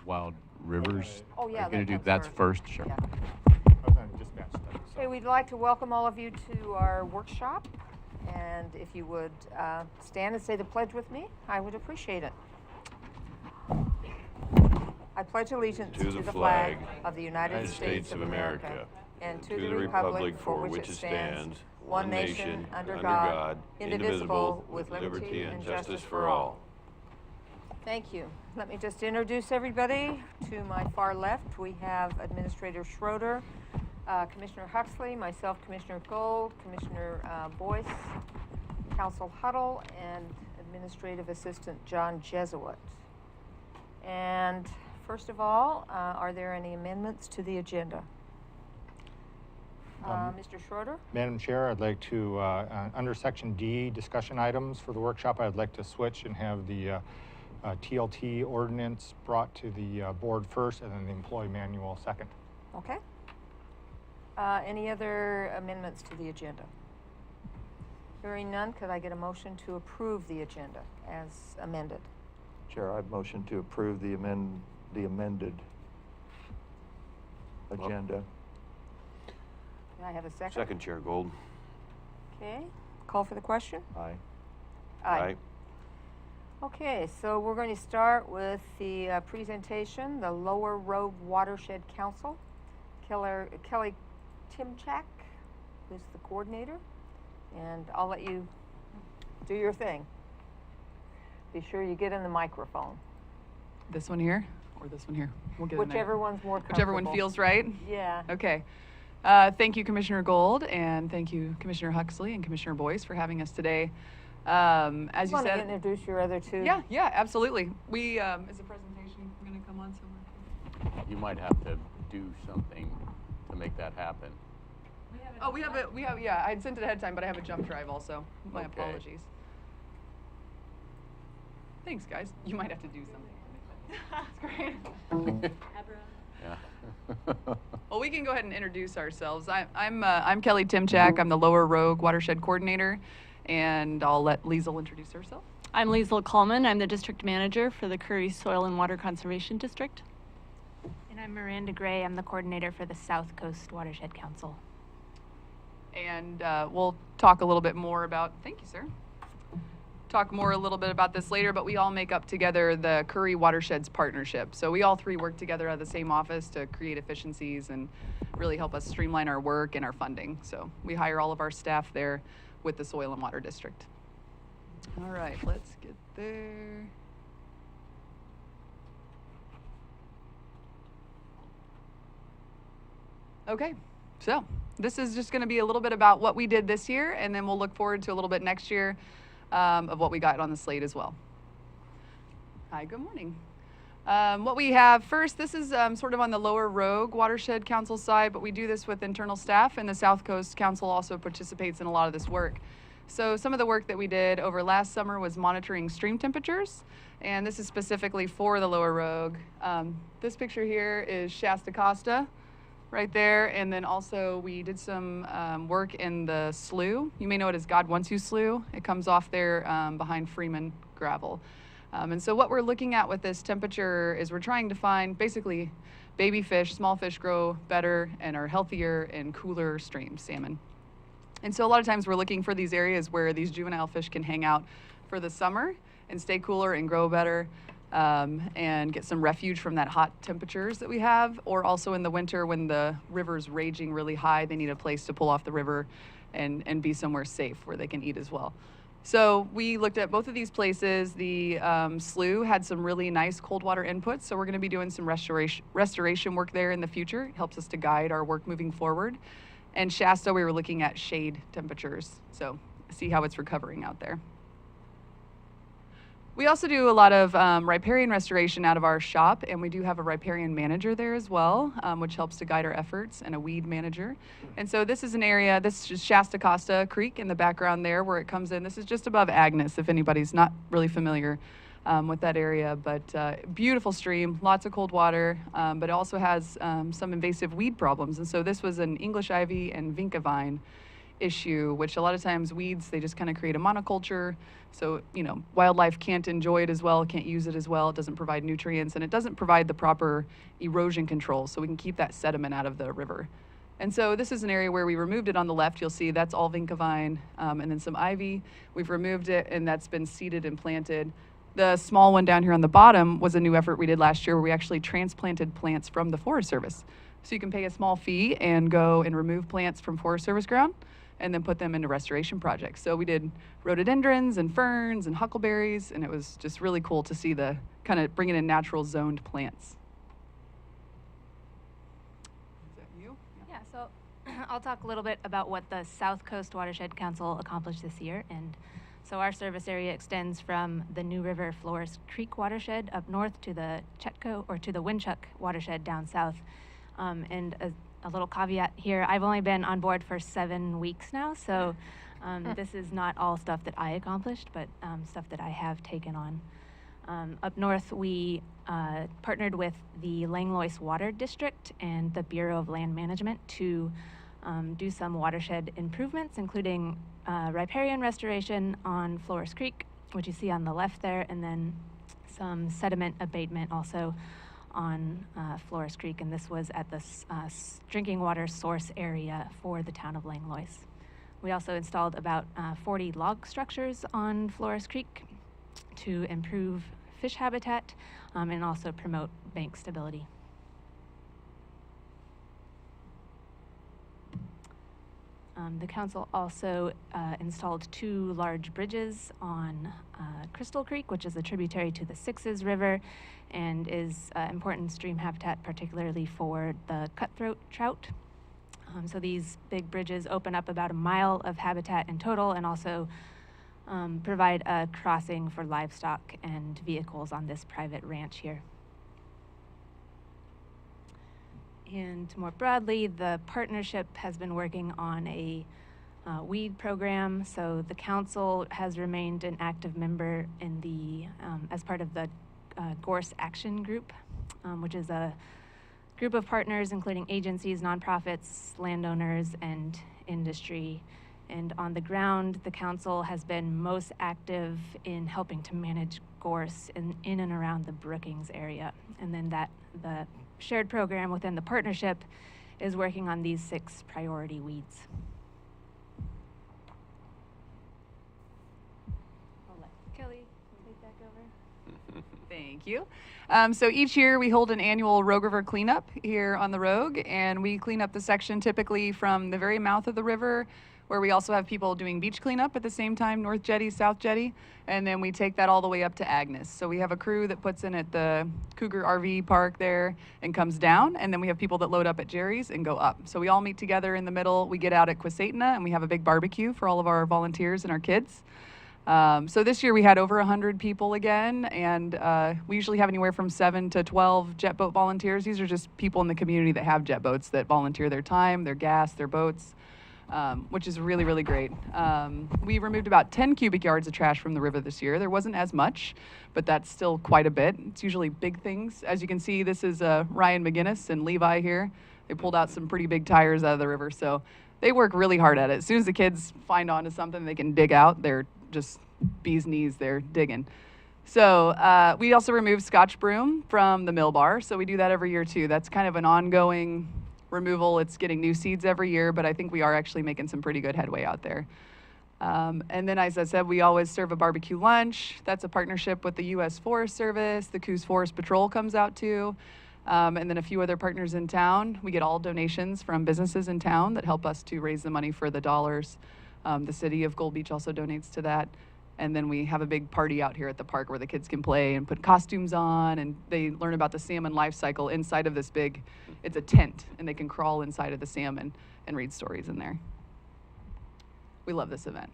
Wild Rivers. Oh, yeah, Are you gonna that do comes that's first. first? Sure. Yeah. I was on dispatch study. So. Okay, we'd like to welcome all of you to our workshop. And if you would stand and say the pledge with me, I would appreciate it. I pledge allegiance to the flag of the United States of America and to the republic for which it stands, one nation, under God, indivisible, with liberty and justice for all. Thank you. Let me just introduce everybody. To my far left, we have Administrator Schroeder, Commissioner Huxley, myself, Commissioner Gold, Commissioner Boyce, Council Huddle, and Administrative Assistant John Jesuit. And first of all, are there any amendments to the agenda? Mr. Schroeder? Madam Chair, I'd like to, under Section D, discussion items for the workshop, I'd like to switch and have the TLT ordinance brought to the board first and then the employee manual second. Okay. Any other amendments to the agenda? Hearing none, could I get a motion to approve the agenda as amended? Chair, I'd motion to approve the amended agenda. Can I have a second? Second, Chair Gold. Okay. Call for the question? Aye. Okay, so we're going to start with the presentation, the Lower Rogue Watershed Council. Kelly Timchak, who's the coordinator, and I'll let you do your thing. Be sure you get in the microphone. This one here or this one here? We'll get in there. Whichever one's more comfortable. Whichever one feels right. Yeah. Okay. Thank you, Commissioner Gold, and thank you, Commissioner Huxley and Commissioner Boyce, for having us today. As you said, introduce your other two? Yeah, absolutely. We is the presentation going to come on somewhere? You might have to do something to make that happen. Yeah, I sent it ahead of time, but I have a jump drive also. My Okay. apologies. Thanks, guys. You might have to do something. That's great. Yeah. Well, we can go ahead and introduce ourselves. I'm Kelly Timchak. I'm the Lower Rogue Watershed Coordinator, and I'll let Liesl introduce herself. I'm Liesl Coleman. I'm the District Manager for the Curry Soil and Water Conservation District. And I'm Miranda Gray. I'm the coordinator for the South Coast Watershed Council. And we'll talk a little bit more about, thank you, sir. Talk more a little bit about this later, but we all make up together the Curry Watersheds Partnership. So we all three work together out of the same office to create efficiencies and really help us streamline our work and our funding. So we hire all of our staff there with the Soil and Water District. All right, let's get there. Okay, so this is just going to be a little bit about what we did this year, and then we'll look forward to a little bit next year of what we got on the slate as well. Hi, good morning. What we have first, this is sort of on the Lower Rogue Watershed Council side, but we do this with internal staff, and the South Coast Council also participates in a lot of this work. So some of the work that we did over last summer was monitoring stream temperatures, and this is specifically for the Lower Rogue. This picture here is Shasta Costa right there, and then also we did some work in the slough. You may know it as God Wants You Slough. It comes off there behind Freeman Gravel. And so what we're looking at with this temperature is we're trying to find basically baby fish, small fish grow better and are healthier in cooler streams, salmon. And so a lot of times we're looking for these areas where these juvenile fish can hang out for the summer and stay cooler and grow better. And get some refuge from that hot temperatures that we have, or also in the winter when the river's raging really high, they need a place to pull off the river and be somewhere safe where they can eat as well. So we looked at both of these places. The slough had some really nice cold water inputs, so we're going to be doing some restoration work there in the future. It helps us to guide our work moving forward. And Shasta, we were looking at shade temperatures, so see how it's recovering out there. We also do a lot of riparian restoration out of our shop, and we do have a riparian manager there as well, which helps to guide our efforts, and a weed manager. And so this is an area, this is Shasta Costa Creek in the background there where it comes in. This is just above Agnes, if anybody's not really familiar with that area, but beautiful stream, lots of cold water, but it also has some invasive weed problems. And so this was an English ivy and vinca vine issue, which a lot of times weeds, they just kind of create a monoculture. So, wildlife can't enjoy it as well, can't use it as well. It doesn't provide nutrients, and it doesn't provide the proper erosion control so we can keep that sediment out of the river. And so this is an area where we removed it on the left. You'll see that's all vinca vine and then some ivy. We've removed it, and that's been seeded and planted. The small one down here on the bottom was a new effort we did last year where we actually transplanted plants from the Forest Service. So you can pay a small fee and go and remove plants from Forest Service ground and then put them into restoration projects. So we did rhododendrons and ferns and huckleberries, and it was just really cool to see the kind of bringing in natural zoned plants. Yeah, so I'll talk a little bit about what the South Coast Watershed Council accomplished this year. And so our service area extends from the New River Flores Creek watershed up north to the Chetco or to the Winchuck watershed down south. And a little caveat here, I've only been on board for 7 weeks now, so this is not all stuff that I accomplished, but stuff that I have taken on. Up north, we partnered with the Langlois Water District and the Bureau of Land Management to do some watershed improvements, including riparian restoration on Flores Creek, which you see on the left there, and then some sediment abatement also on Flores Creek, and this was at the drinking water source area for the town of Langlois. We also installed about 40 log structures on Flores Creek to improve fish habitat and also promote bank stability. The council also installed 2 large bridges on Crystal Creek, which is a tributary to the Sixes River and is important stream habitat, particularly for the cutthroat trout. So these big bridges open up about a mile of habitat in total and also provide a crossing for livestock and vehicles on this private ranch here. And more broadly, the partnership has been working on a weed program. So the council has remained an active member in the, as part of the Gorse Action Group, which is a group of partners including agencies, nonprofits, landowners, and industry. And on the ground, the council has been most active in helping to manage gorse in and around the Brookings area. And then the shared program within the partnership is working on these 6 priority weeds. I'll let Kelly take back over. Thank you. So each year we hold an annual Rogue River cleanup here on the Rogue, and we clean up the section typically from the very mouth of the river, where we also have people doing beach cleanup at the same time, North Jetty, South Jetty, and then we take that all the way up to Agnes. So we have a crew that puts in at the Cougar RV Park there and comes down, and then we have people that load up at Jerry's and go up. So we all meet together in the middle. We get out at Quasatna, and we have a big barbecue for all of our volunteers and our kids. So this year we had over 100 people again, and we usually have anywhere from 7 to 12 jet boat volunteers. These are just people in the community that have jet boats that volunteer their time, their gas, their boats. Which is really, really great. We removed about 10 cubic yards of trash from the river this year. There wasn't as much, but that's still quite a bit. It's usually big things. As you can see, this is Ryan McGinnis and Levi here. They pulled out some pretty big tires out of the river, so they work really hard at it. As soon as the kids find onto something they can dig out, they're just bee's knees, they're digging. So we also removed Scotch broom from the mill bar, so we do that every year too. That's kind of an ongoing removal. It's getting new seeds every year, but I think we are actually making some pretty good headway out there. And then, as I said, we always serve a barbecue lunch. That's a partnership with the U.S. Forest Service. The Coos Forest Patrol comes out too. And then a few other partners in town. We get all donations from businesses in town that help us to raise the money for the dollars. The city of Gold Beach also donates to that. And then we have a big party out here at the park where the kids can play and put costumes on, and they learn about the salmon life cycle inside of this big, it's a tent, and they can crawl inside of the salmon and read stories in there. We love this event.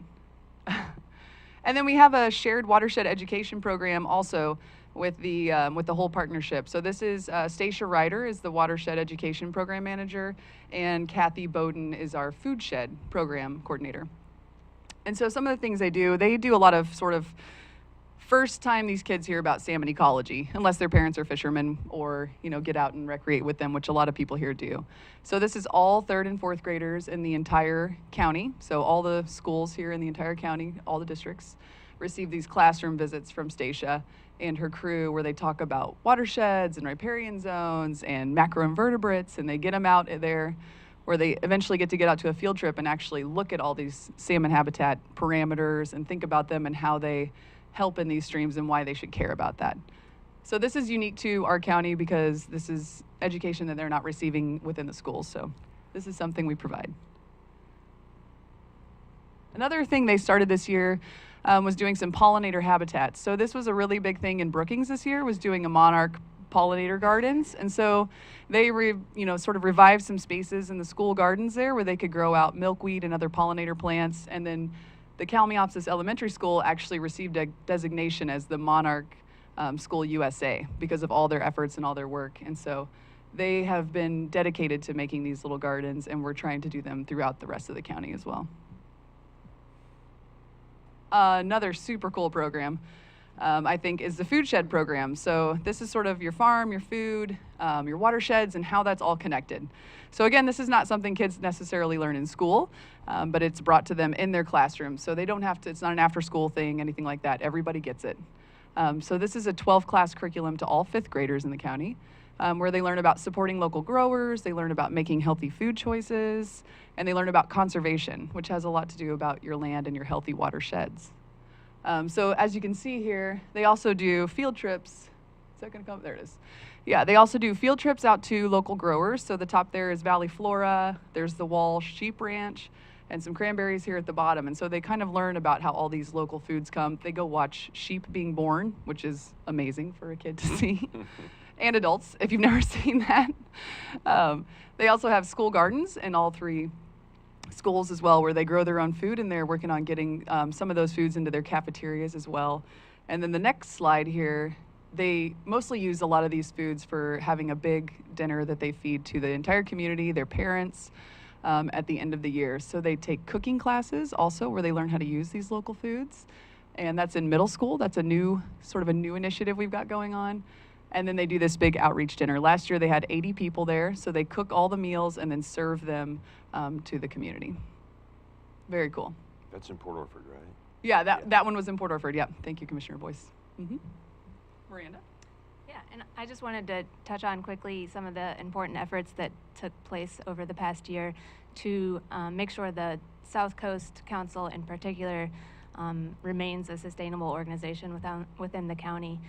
And then we have a shared watershed education program also with the whole partnership. So this is Stacia Ryder is the watershed education program manager, and Kathy Bowden is our food shed program coordinator. And so some of the things they do a lot of sort of first time these kids hear about salmon ecology, unless their parents are fishermen or, get out and recreate with them, which a lot of people here do. So this is all 3rd and 4th graders in the entire county. So all the schools here in the entire county, all the districts, receive these classroom visits from Stacia and her crew where they talk about watersheds and riparian zones and macroinvertebrates, and they get them out there where they eventually get to get out to a field trip and actually look at all these salmon habitat parameters and think about them and how they help in these streams and why they should care about that. So this is unique to our county because this is education that they're not receiving within the schools. So this is something we provide. Another thing they started this year was doing some pollinator habitats. So this was a really big thing in Brookings this year, was doing a monarch pollinator gardens. And so they sort of revived some spaces in the school gardens there where they could grow out milkweed and other pollinator plants. And then the Kalmiopsis Elementary School actually received a designation as the Monarch School USA because of all their efforts and all their work. And so they have been dedicated to making these little gardens, and we're trying to do them throughout the rest of the county as well. Another super cool program, I think, is the food shed program. So this is sort of your farm, your food, your watersheds, and how that's all connected. So again, this is not something kids necessarily learn in school, but it's brought to them in their classroom. So they don't have to, it's not an after-school thing, anything like that. Everybody gets it. So this is a 12-class curriculum to all 5th graders in the county, where they learn about supporting local growers, they learn about making healthy food choices, and they learn about conservation, which has a lot to do about your land and your healthy watersheds. So as you can see here, they also do field trips. Is that gonna come? There it is. Yeah, they also do field trips out to local growers. So the top there is Valley Flora, there's the Wall Sheep Ranch, and some cranberries here at the bottom. And so they kind of learn about how all these local foods come. They go watch sheep being born, which is amazing for a kid to see. And adults, if you've never seen that. They also have school gardens in all 3 schools as well, where they grow their own food, and they're working on getting some of those foods into their cafeterias as well. And then the next slide here, they mostly use a lot of these foods for having a big dinner that they feed to the entire community, their parents, at the end of the year. So they take cooking classes also where they learn how to use these local foods. And that's in middle school. That's a new initiative we've got going on. And then they do this big outreach dinner. Last year they had 80 people there, so they cook all the meals and then serve them to the community. Very cool. That's in Port Orford, right? Yeah, that one was in Port Orford. Yeah, thank you, Commissioner Boyce. Miranda? Yeah, and I just wanted to touch on quickly some of the important efforts that took place over the past year to make sure the South Coast Council in particular remains a sustainable organization within the county.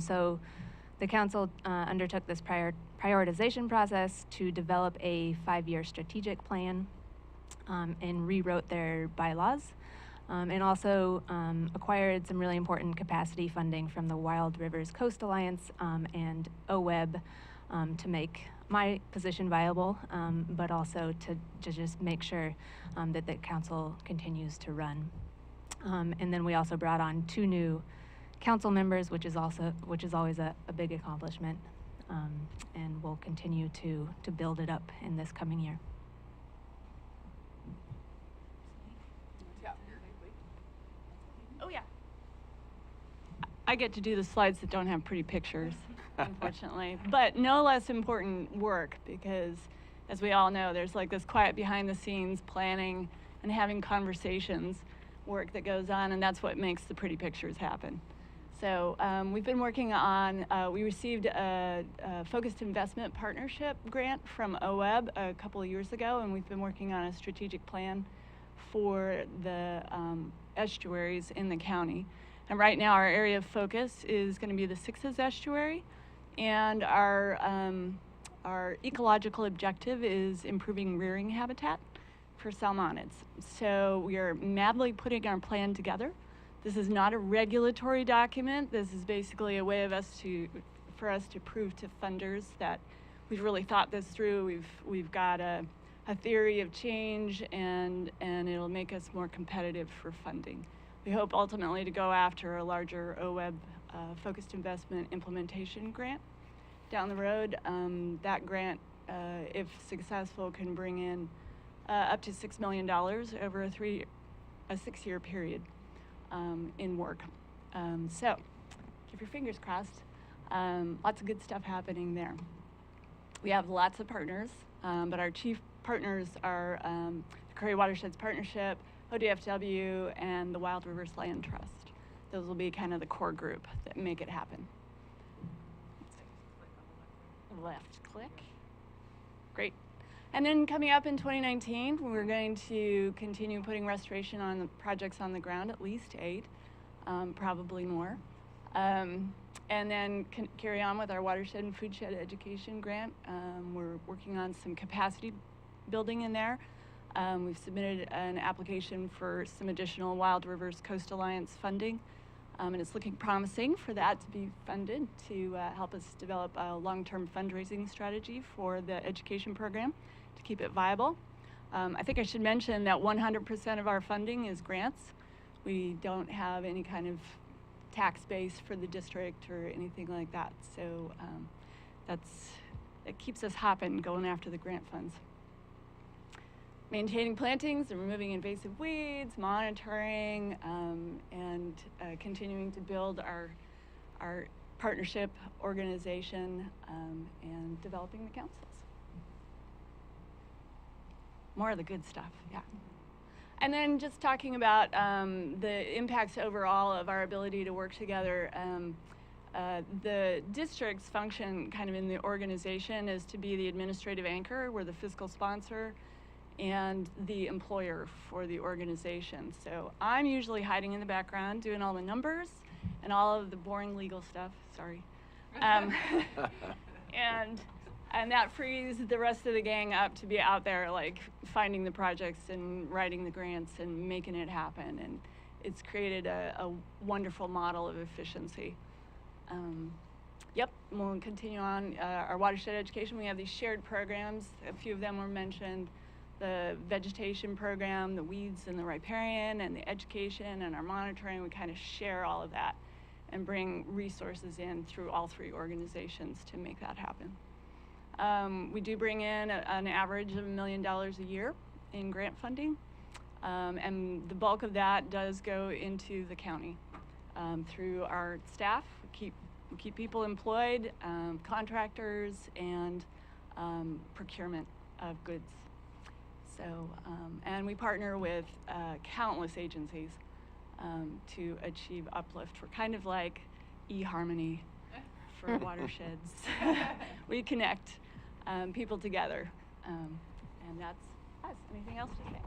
So the council undertook this prioritization process to develop a 5-year strategic plan and rewrote their bylaws. And also acquired some really important capacity funding from the Wild Rivers Coast Alliance and OWEB to make my position viable, but also to just make sure that the council continues to run. And then we also brought on 2 new council members, which is always a big accomplishment, and we'll continue to build it up in this coming year. Oh, yeah. I get to do the slides that don't have pretty pictures, unfortunately. But no less important work, because as we all know, there's like this quiet behind the scenes planning and having conversations work that goes on, and that's what makes the pretty pictures happen. So we've been working on, we received a focused investment partnership grant from OWEB a couple of years ago, and we've been working on a strategic plan for the estuaries in the county. And right now our area of focus is going to be the Sixes estuary, and our ecological objective is improving rearing habitat for salmonids. So we are madly putting our plan together. This is not a regulatory document. This is basically a way for us to prove to funders that we've really thought this through. We've got a theory of change, and it'll make us more competitive for funding. We hope ultimately to go after a larger OWEB focused investment implementation grant down the road. That grant, if successful, can bring in up to $6 million over a 6-year period in work. So keep your fingers crossed. Lots of good stuff happening there. We have lots of partners, but our chief partners are the Prairie Watersheds Partnership, ODFW, and the Wild Rivers Land Trust. Those will be kind of the core group that make it happen. Left click. Great. And then coming up in 2019, we're going to continue putting restoration on the projects on the ground, at least 8, probably more. And then carry on with our watershed and foodshed education grant. We're working on some capacity building in there. We've submitted an application for some additional Wild Rivers Coast Alliance funding. And it's looking promising for that to be funded to help us develop a long-term fundraising strategy for the education program to keep it viable. I think I should mention that 100% of our funding is grants. We don't have any kind of tax base for the district or anything like that. So it keeps us hopping, going after the grant funds. Maintaining plantings and removing invasive weeds, monitoring, and continuing to build our partnership organization and developing the councils. More of the good stuff, yeah. And then just talking about the impacts overall of our ability to work together. The district's function kind of in the organization is to be the administrative anchor. We're the fiscal sponsor and the employer for the organization. So I'm usually hiding in the background doing all the numbers and all of the boring legal stuff, sorry. And that frees the rest of the gang up to be out there like finding the projects and writing the grants and making it happen. And it's created a wonderful model of efficiency. Yep, we'll continue on our watershed education. We have these shared programs. A few of them were mentioned. The vegetation program, the weeds and the riparian, and the education and our monitoring. We kind of share all of that and bring resources in through all 3 organizations to make that happen. We do bring in an average of $1 million a year in grant funding, and the bulk of that does go into the county through our staff. We keep people employed, contractors, and procurement of goods. So, and we partner with countless agencies to achieve uplift. We're kind of like eHarmony for watersheds. We connect people together, and that's us. Anything else to say?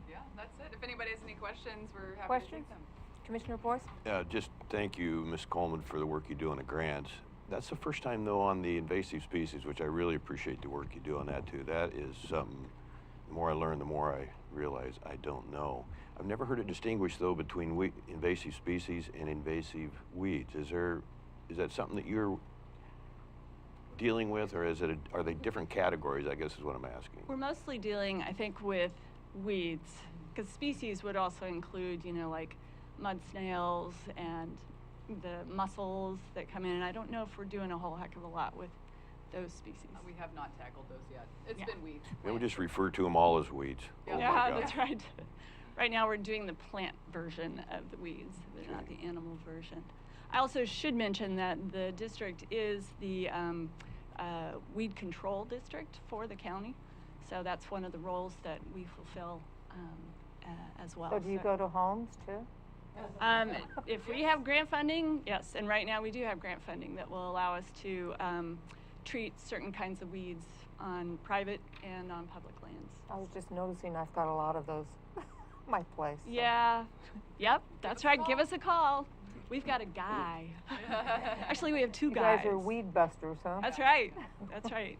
Yeah, that's it. If anybody has any questions, we're happy to Questions? take them. Commissioner Boyce? Just thank you, Ms. Coleman, for the work you do on the grants. That's the first time, though, on the invasive species, which I really appreciate the work you do on that, too. That is something, the more I learn, the more I realize I don't know. I've never heard it distinguished, though, between invasive species and invasive weeds. Is that something that you're dealing with, or are they different categories, I guess is what I'm asking? We're mostly dealing, I think, with weeds, because species would also include, you know, like mud snails and the mussels that come in. And I don't know if we're doing a whole heck of a lot with those species. We have not tackled those yet. It's been weeds. Maybe we just refer to them all as weeds. Yeah. Oh my Yeah, God. that's right. Right now we're doing the plant version of the weeds, but not the animal version. I also should mention that the district is the weed control district for the county. So that's one of the roles that we fulfill as well. So do you go to homes too? If we have grant funding, yes. And right now we do have grant funding that will allow us to treat certain kinds of weeds on private and on public lands. I was just noticing I've got a lot of those my place. So. Yeah, yep, that's right. Give us a call. We've got a guy. Actually, we have 2 You guys. guys are weed busters, huh? That's right. That's right.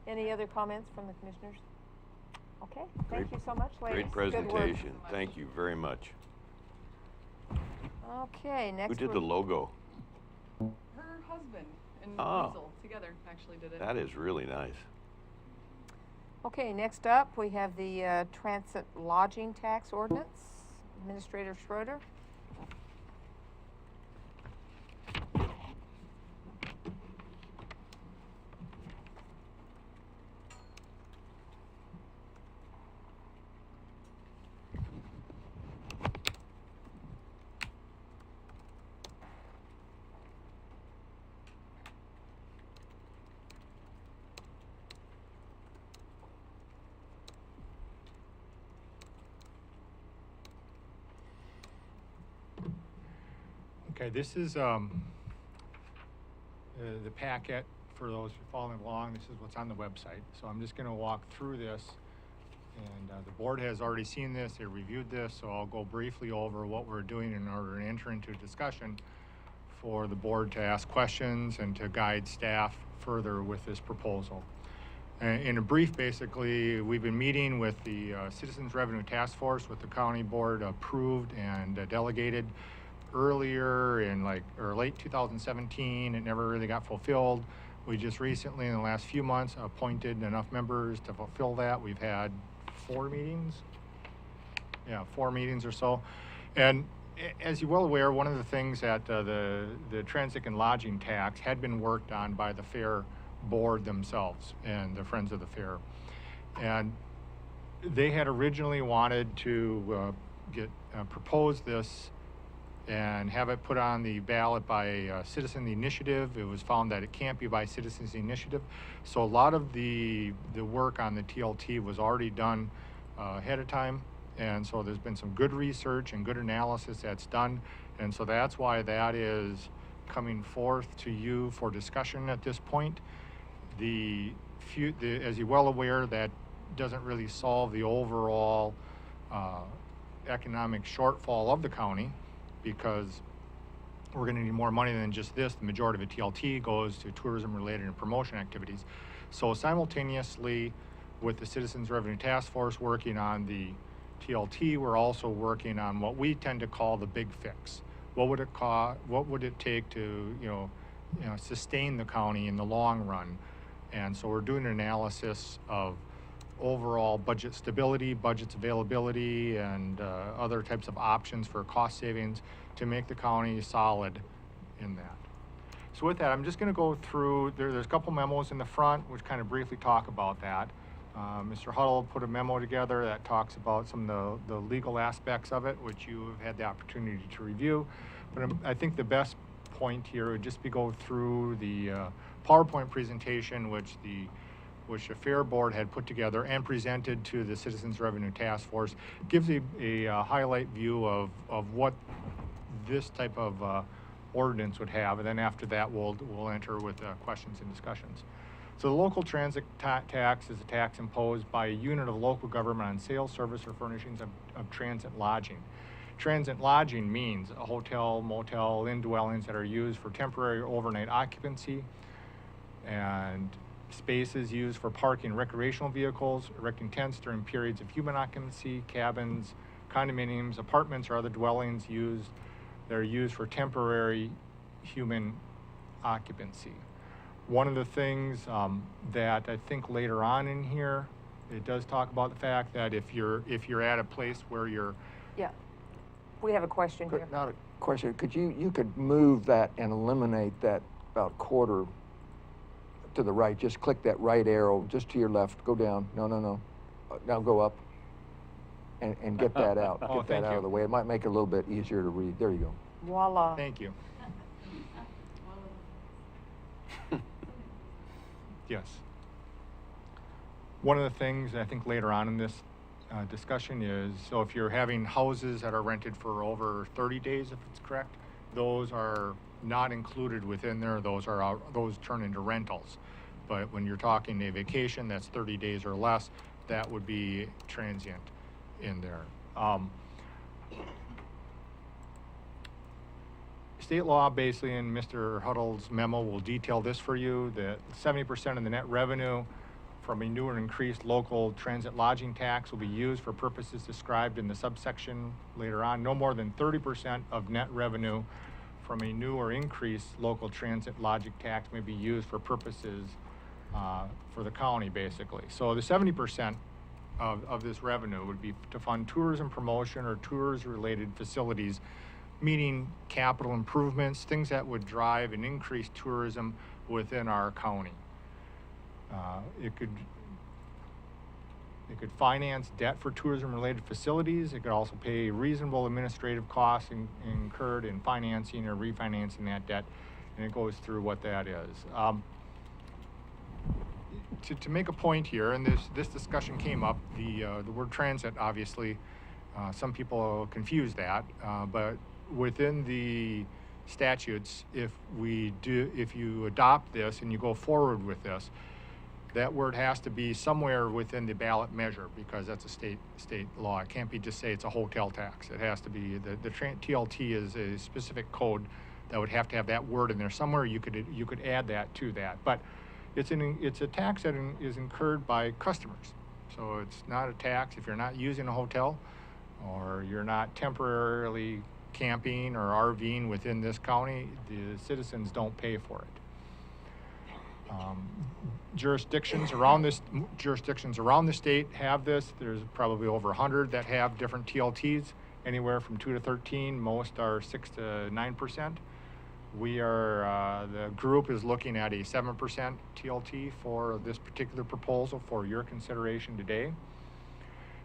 Any other comments from the commissioners? Okay, thank you so much, ladies. Great Good work. presentation. Thank you very much. Okay, next. Who did we're- the logo? Her husband and Oh. Weasel together actually did it. That is really nice. Okay, next up, we have the transit lodging tax ordinance. Administrator Schroeder. Okay, this is the packet for those who are following along. This is what's on the website. So I'm just going to walk through this. And the board has already seen this, they reviewed this, so I'll go briefly over what we're doing in order to enter into a discussion for the board to ask questions and to guide staff further with this proposal. In a brief, basically, we've been meeting with the Citizens Revenue Task Force, with the county board approved and delegated earlier in late 2017. It never really got fulfilled. We just recently, in the last few months, appointed enough members to fulfill that. We've had 4 meetings. Yeah, 4 meetings or so. And as you're well aware, one of the things that the transit and lodging tax had been worked on by the fair board themselves and the Friends of the Fair. And they had originally wanted to propose this and have it put on the ballot by citizen initiative. It was found that it can't be by citizens initiative. So a lot of the work on the TLT was already done ahead of time. And so there's been some good research and good analysis that's done. And so that's why that is coming forth to you for discussion at this point. As you're well aware, that doesn't really solve the overall economic shortfall of the county, because we're going to need more money than just this. The majority of a TLT goes to tourism-related and promotion activities. So simultaneously with the Citizens Revenue Task Force working on the TLT, we're also working on what we tend to call the big fix. What would it cost? What would it take to sustain the county in the long run? And so we're doing an analysis of overall budget stability, budget's availability, and other types of options for cost savings to make the county solid in that. So with that, I'm just going to go through, there's a couple memos in the front which kind of briefly talk about that. Mr. Huddle put a memo together that talks about some of the legal aspects of it, which you have had the opportunity to review. But I think the best point here would just be go through the PowerPoint presentation which the Fair Board had put together and presented to the Citizens Revenue Task Force. Gives a highlight view of what this type of ordinance would have, and then after that we'll enter with questions and discussions. So the local transit tax is a tax imposed by a unit of local government on sales, service, or furnishings of transit lodging. Transit lodging means a hotel, motel, indwellings that are used for temporary overnight occupancy, and spaces used for parking recreational vehicles, erecting tents during periods of human occupancy, cabins, condominiums, apartments, or other dwellings that are used for temporary human occupancy. One of the things that I think later on in here, it does talk about the fact that if you're at a place where you're... Yeah, we have a question here. Not a question. You could move that and eliminate that about quarter to the right. Just click that right arrow just to your left. Go down. No. Now go up and get that out. Oh, get that out of the way. It might make it a little bit easier to read. There you go. Voila. Thank you. Yes. One of the things I think later on in this discussion is, so if you're having houses that are rented for over 30 days, if it's correct, those are not included within there. Those turn into rentals. But when you're talking a vacation that's 30 days or less, that would be transient in there. State law, basically, in Mr. Huddle's memo, will detail this for you, that 70% of the net revenue from a new or increased local transit lodging tax will be used for purposes described in the subsection later on. No more than 30% of net revenue from a new or increased local transit lodging tax may be used for purposes for the county, basically. So the 70% of this revenue would be to fund tourism promotion or tours-related facilities, meaning capital improvements, things that would drive and increase tourism within our county. It could finance debt for tourism-related facilities. It could also pay reasonable administrative costs incurred in financing or refinancing that debt, and it goes through what that is. To make a point here, and this discussion came up, the word transit, obviously, some people confuse that, but within the statutes, if you adopt this and you go forward with this, that word has to be somewhere within the ballot measure, because that's a state law. It can't be just say it's a hotel tax. It has to be, the TLT is a specific code that would have to have that word in there somewhere. You could add that to that, but it's a tax that is incurred by customers. So it's not a tax if you're not using a hotel, or you're not temporarily camping or RVing within this county. The citizens don't pay for it. Jurisdictions around the state have this. There's probably over 100 that have different TLTs, anywhere from 2 to 13. Most are 6 to 9%. We are, the group is looking at a 7% TLT for this particular proposal for your consideration today.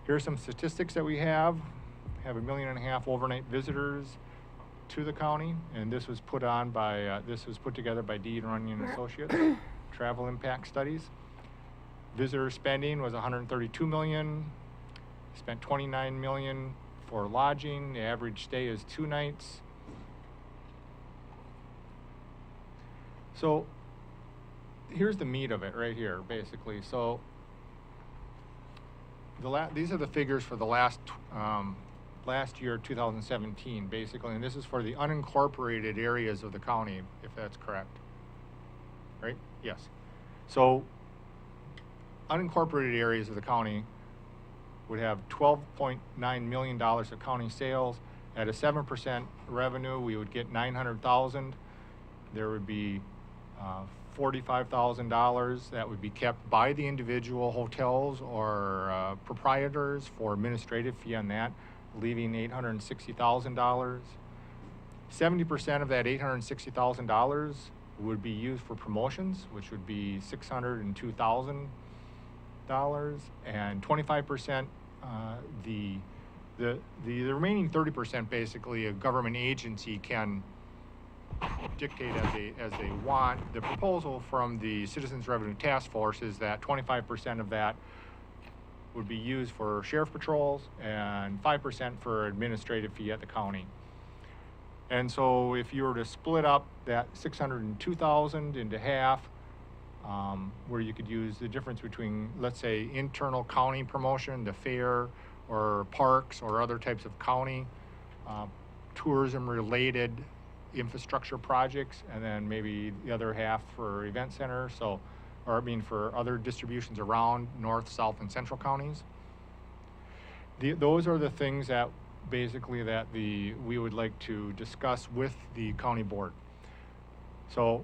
Here's some statistics that we have. We have 1.5 million overnight visitors to the county, and this was put together by Dean Runyon Associates, Travel Impact Studies. Visitor spending was 132 million. Spent 29 million for lodging. The average stay is 2 nights. So here's the meat of it right here, basically. So these are the figures for the last year, 2017, basically, and this is for the unincorporated areas of the county, if that's correct. Right? Yes. So unincorporated areas of the county would have $12.9 million of county sales. At a 7% revenue, we would get $900,000. There would be $45,000 that would be kept by the individual hotels or proprietors for administrative fee on that, leaving $860,000. 70% of that $860,000 would be used for promotions, which would be $602,000, and 25%, the remaining 30%, basically, a government agency can dictate as they want. The proposal from the Citizens Revenue Task Force is that 25% of that would be used for sheriff patrols and 5% for administrative fee at the county. And so if you were to split up that 602,000 into half, where you could use the difference between, let's say, internal county promotion, the fair, or parks, or other types of county tourism-related infrastructure projects, and then maybe the other half for event center, for other distributions around North, South, and Central counties. Those are the things that basically we would like to discuss with the county board. So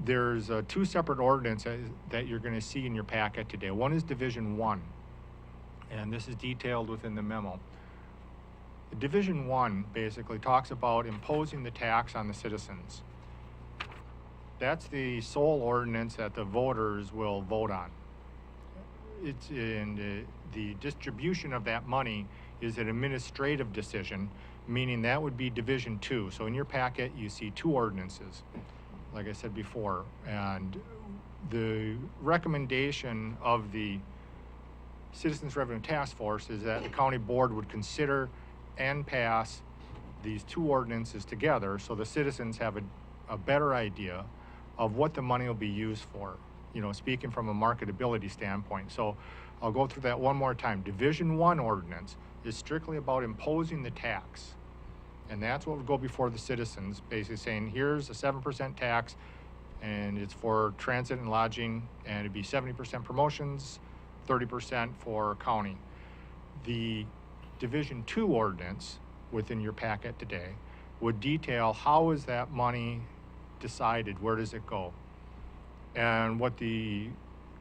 there's 2 separate ordinances that you're going to see in your packet today. One is Division 1, and this is detailed within the memo. Division 1 basically talks about imposing the tax on the citizens. That's the sole ordinance that the voters will vote on. The distribution of that money is an administrative decision, meaning that would be Division 2. So in your packet, you see 2 ordinances, like I said before. And the recommendation of the Citizens Revenue Task Force is that the county board would consider and pass these 2 ordinances together, so the citizens have a better idea of what the money will be used for, speaking from a marketability standpoint. So I'll go through that one more time. Division 1 ordinance is strictly about imposing the tax, and that's what would go before the citizens, basically saying, here's a 7% tax, and it's for transit and lodging, and it'd be 70% promotions, 30% for county. The Division 2 ordinance within your packet today would detail how is that money decided, where does it go? And what the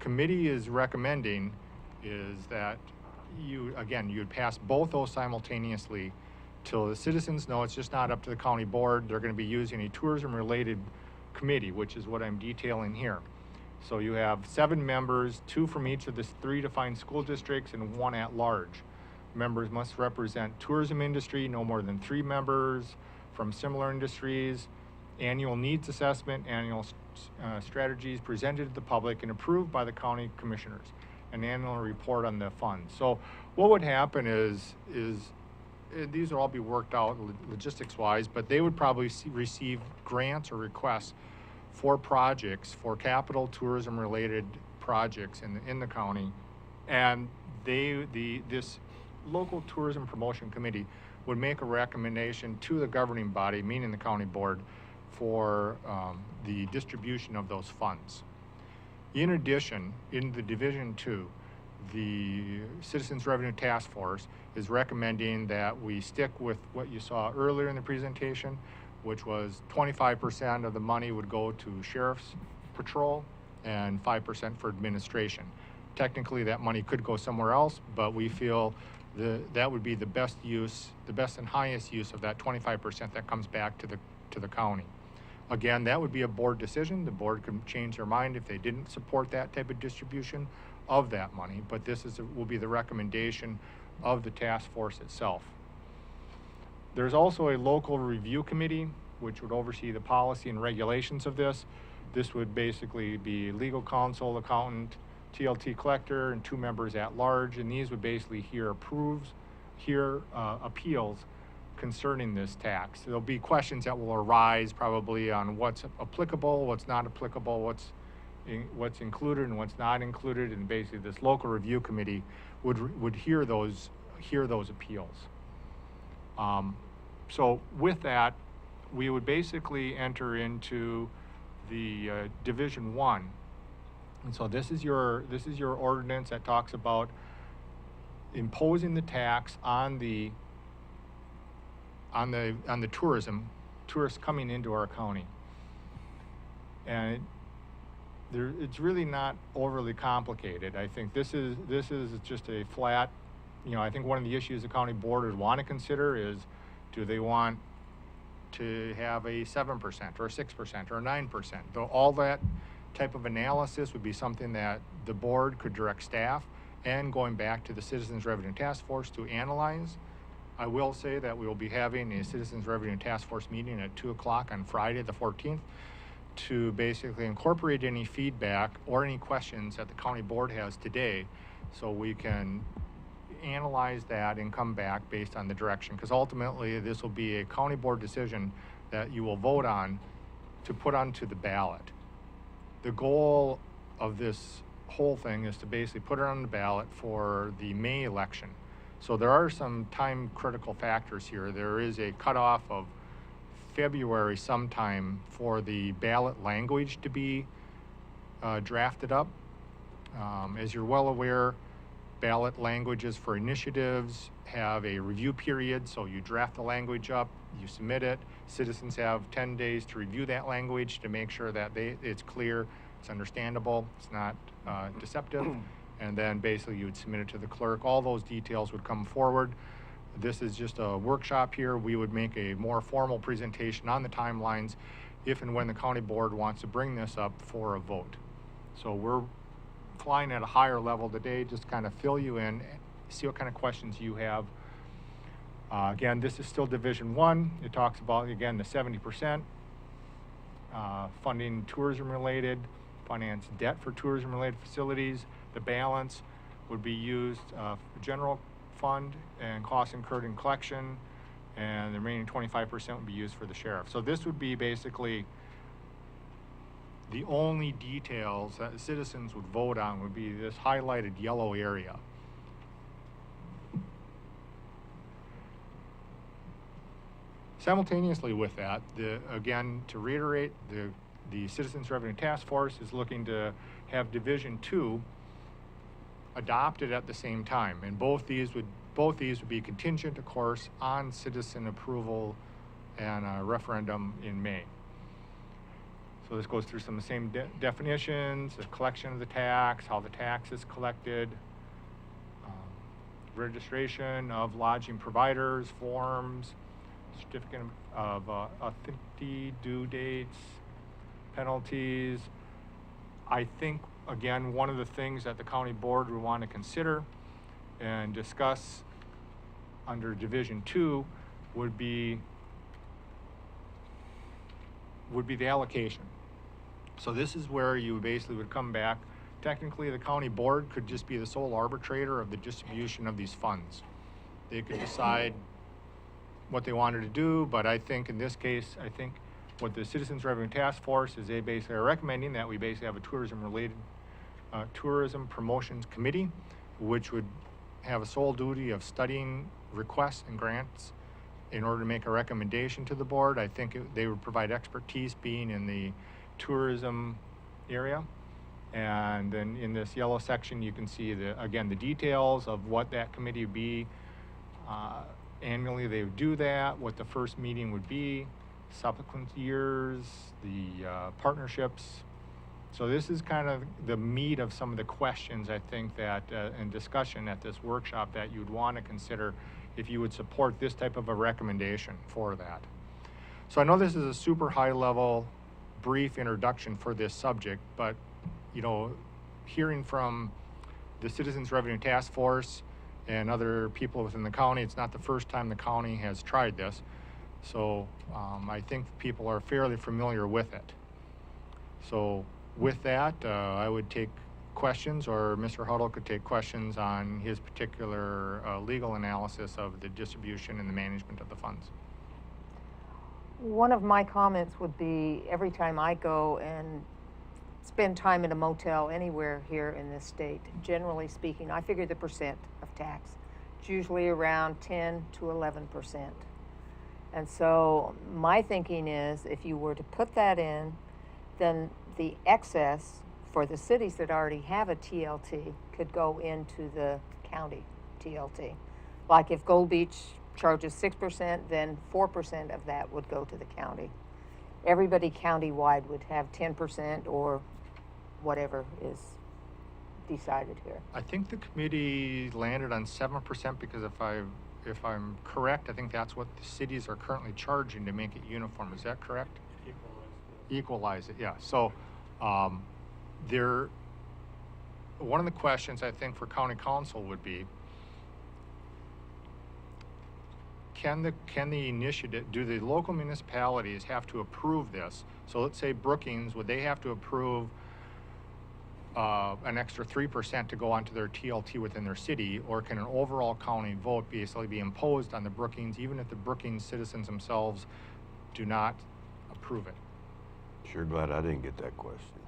committee is recommending is that you'd pass both those simultaneously till the citizens know it's just not up to the county board. They're going to be using a tourism-related committee, which is what I'm detailing here. So you have 7 members, 2 from each of the 3 defined school districts and 1 at large. Members must represent tourism industry, no more than 3 members from similar industries, annual needs assessment, annual strategies presented to the public and approved by the county commissioners, an annual report on the funds. So what would happen is these will all be worked out logistics-wise, but they would probably receive grants or requests for projects, for capital tourism-related projects in the county, and this local tourism promotion committee would make a recommendation to the governing body, meaning the county board, for the distribution of those funds. In addition, in the Division 2, the Citizens Revenue Task Force is recommending that we stick with what you saw earlier in the presentation, which was 25% of the money would go to Sheriff's Patrol and 5% for administration. Technically, that money could go somewhere else, but we feel that would be the best and highest use of that 25% that comes back to the county. Again, that would be a board decision. The board could change their mind if they didn't support that type of distribution of that money, but this will be the recommendation of the task force itself. There's also a local review committee which would oversee the policy and regulations of this. This would basically be legal counsel, accountant, TLT collector, and 2 members at large, and these would basically hear appeals concerning this tax. There'll be questions that will arise probably on what's applicable, what's not applicable, what's included and what's not included, and basically this local review committee would hear those appeals. So with that, we would basically enter into the Division 1. And so this is your ordinance that talks about imposing the tax on the tourists coming into our county. And it's really not overly complicated. I think this is just a flat, I think one of the issues the county board would want to consider is, do they want to have a 7% or a 6% or a 9%? Though all that type of analysis would be something that the board could direct staff and going back to the Citizens Revenue Task Force to analyze. I will say that we will be having a Citizens Revenue Task Force meeting at 2 o'clock on Friday the 14th to basically incorporate any feedback or any questions that the county board has today, so we can analyze that and come back based on the direction, because ultimately this will be a county board decision that you will vote on to put onto the ballot. The goal of this whole thing is to basically put it on the ballot for the May election. So there are some time critical factors here. There is a cutoff of February sometime for the ballot language to be drafted up. As you're well aware, ballot languages for initiatives have a review period, so you draft the language up, you submit it. Citizens have 10 days to review that language to make sure that it's clear, it's understandable, it's not deceptive, and then basically you would submit it to the clerk. All those details would come forward. This is just a workshop here. We would make a more formal presentation on the timelines if and when the county board wants to bring this up for a vote. So we're flying at a higher level today, just kind of fill you in, see what kind of questions you have. Again, this is still Division 1. It talks about, again, the 70%, funding tourism-related, finance debt for tourism-related facilities. The balance would be used for general fund and costs incurred in collection, and the remaining 25% would be used for the sheriff. So this would be basically the only details that citizens would vote on would be this highlighted yellow area. Simultaneously with that, again, to reiterate, the Citizens Revenue Task Force is looking to have Division 2 adopted at the same time, and both these would be contingent, of course, on citizen approval and a referendum in May. So this goes through some of the same definitions, the collection of the tax, how the tax is collected, registration of lodging providers, forms, certificate of authenticity, due dates, penalties. I think, again, one of the things that the county board would want to consider and discuss under Division 2 would be the allocation. So this is where you basically would come back. Technically, the county board could just be the sole arbitrator of the distribution of these funds. They could decide what they wanted to do, but I think in this case, I think what the Citizens Revenue Task Force is, they basically are recommending that we basically have a tourism promotions committee, which would have a sole duty of studying requests and grants in order to make a recommendation to the board. I think they would provide expertise being in the tourism area. And then in this yellow section, you can see again, the details of what that committee would be. Annually, they would do that, what the first meeting would be, subsequent years, the partnerships. So this is kind of the meat of some of the questions, I think, that in discussion at this workshop that you'd want to consider if you would support this type of a recommendation for that. So I know this is a super high level, brief introduction for this subject, but hearing from the Citizens Revenue Task Force and other people within the county, it's not the first time the county has tried this. So I think people are fairly familiar with it. So with that, I would take questions, or Mr. Huddle could take questions on his particular legal analysis of the distribution and the management of the funds. One of my comments would be, every time I go and spend time at a motel anywhere here in this state, generally speaking, I figure the percent of tax. It's usually around 10 to 11%. And so my thinking is, if you were to put that in, then the excess for the cities that already have a TLT could go into the county TLT. Like if Gold Beach charges 6%, then 4% of that would go to the county. Everybody countywide would have 10% or whatever is decided here. I think the committee landed on 7% because if I'm correct, I think that's what the cities are currently charging to make it uniform. Is that correct? Equalize it, yeah. So one of the questions I think for county council would be, can the initiative, do the local municipalities have to approve this? So let's say Brookings, would they have to approve an extra 3% to go onto their TLT within their city, or can an overall county vote basically be imposed on the Brookings, even if the Brookings citizens themselves do not approve it? Sure glad I didn't get that question.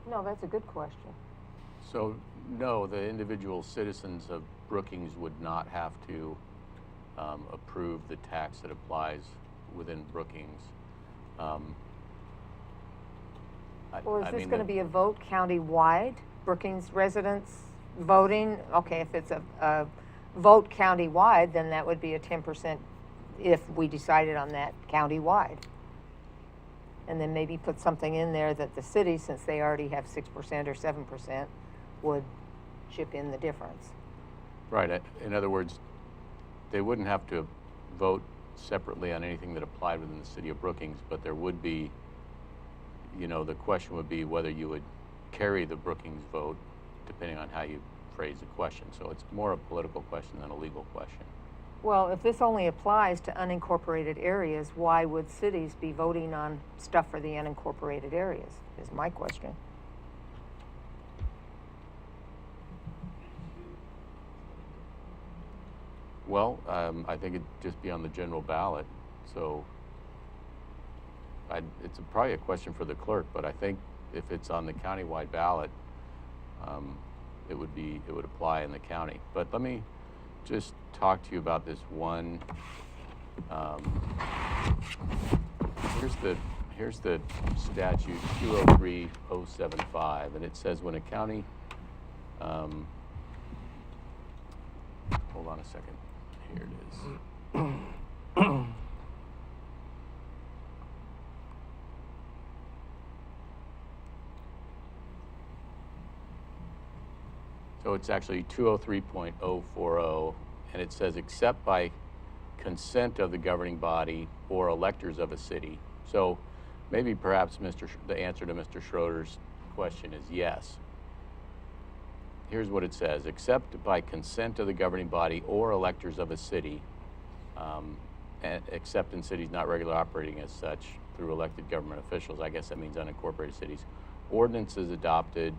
No, that's a good question. So, no, the individual citizens of Brookings would not have to approve the tax that applies within Brookings. Or is this going to be a vote county-wide? Brookings residents voting? Okay, if it's a vote county-wide, then that would be a 10% if we decided on that county-wide. And then maybe put something in there that the city, since they already have 6% or 7%, would chip in the difference. Right. In other words, they wouldn't have to vote separately on anything that applied within the city of Brookings, but there would be, the question would be whether you would carry the Brookings vote, depending on how you phrase the question. So it's more a political question than a legal question. Well, if this only applies to unincorporated areas, why would cities be voting on stuff for the unincorporated areas, is my question. Well, I think it'd just be on the general ballot. So it's probably a question for the clerk, but I think if it's on the countywide ballot, it would apply in the county. But let me just talk to you about this one. Here's the statute 203075, and it says when a county, hold on a second. Here it is. So it's actually 203.040, and it says except by consent of the governing body or electors of a city. So maybe perhaps the answer to Mr. Schroeder's question is yes. Here's what it says: except by consent of the governing body or electors of a city, and except in cities not regularly operating as such through elected government officials. I guess that means unincorporated cities. Ordinances adopted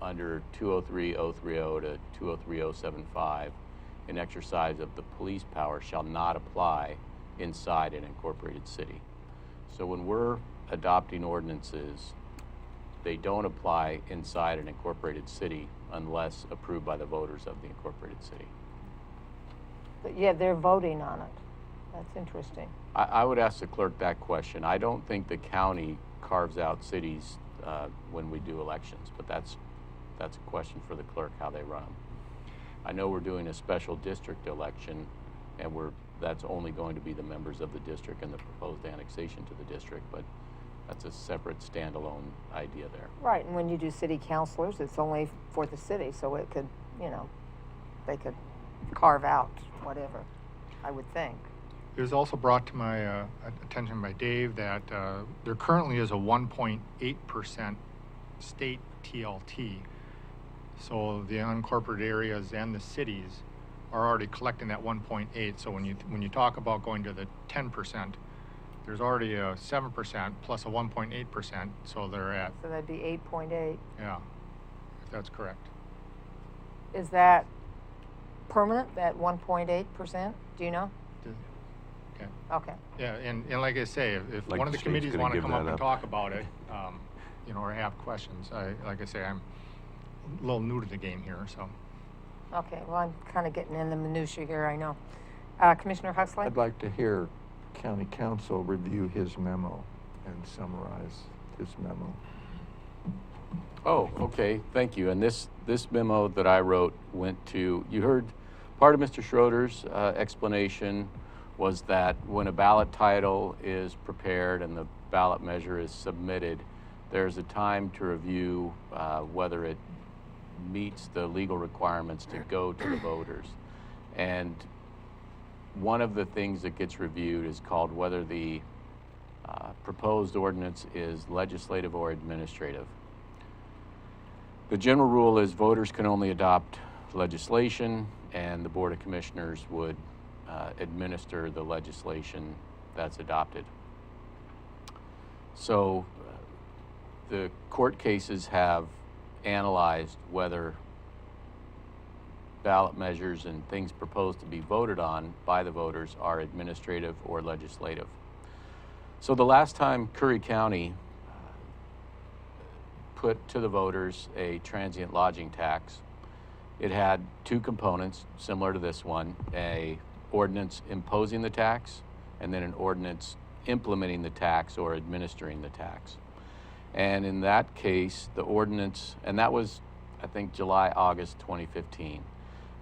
under 203030 to 203075 in exercise of the police power shall not apply inside an incorporated city. So when we're adopting ordinances, they don't apply inside an incorporated city unless approved by the voters of the incorporated city. But yeah, they're voting on it. That's interesting. I would ask the clerk that question. I don't think the county carves out cities when we do elections, but that's a question for the clerk, how they run them. I know we're doing a special district election, and that's only going to be the members of the district and the proposed annexation to the district, but that's a separate standalone idea there. Right, and when you do city councilors, it's only for the city, so it could, you know, they could carve out whatever, I would think. It was also brought to my attention by Dave that there currently is a 1.8% state TLT. So the unincorporated areas and the cities are already collecting that 1.8. So when you talk about going to the 10%, there's already a 7% plus a 1.8%. So they're at, So that'd be 8.8. yeah, if that's correct. Is that permanent, that 1.8%? Do you know? Okay. Okay. Yeah, and like I say, if Like one of the the state's committees gonna want to give come up that and up. talk about it, you know, or have questions, like I say, I'm a little new to the game here, so. Okay, well, I'm kind of getting in the minutia here, I know. Commissioner Huxley? I'd like to hear county council review his memo and summarize his memo. Oh, okay, thank you. And this memo that I wrote went to, you heard part of Mr. Schroeder's explanation was that when a ballot title is prepared and the ballot measure is submitted, there's a time to review whether it meets the legal requirements to go to the voters. And one of the things that gets reviewed is called whether the proposed ordinance is legislative or administrative. The general rule is voters can only adopt legislation, and the Board of Commissioners would administer the legislation that's adopted. So the court cases have analyzed whether ballot measures and things proposed to be voted on by the voters are administrative or legislative. So the last time Curry County put to the voters a transient lodging tax, it had two components similar to this one, a ordinance imposing the tax and then an ordinance implementing the tax or administering the tax. And in that case, the ordinance, and that was, I think, July, August 2015.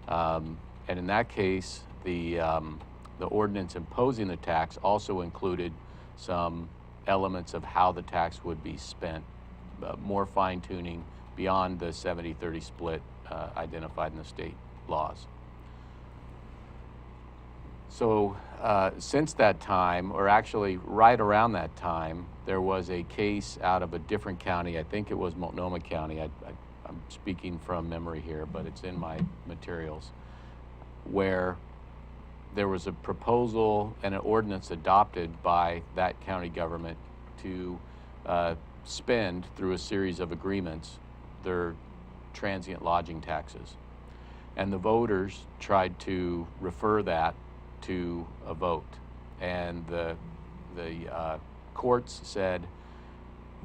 And in that case, the ordinance imposing the tax also included some elements of how the tax would be spent, more fine-tuning beyond the 70-30 split identified in the state laws. So since that time, or actually right around that time, there was a case out of a different county. I think it was Multnomah County. I'm speaking from memory here, but it's in my materials, where there was a proposal and an ordinance adopted by that county government to spend through a series of agreements their transient lodging taxes. And the voters tried to refer that to a vote. And the courts said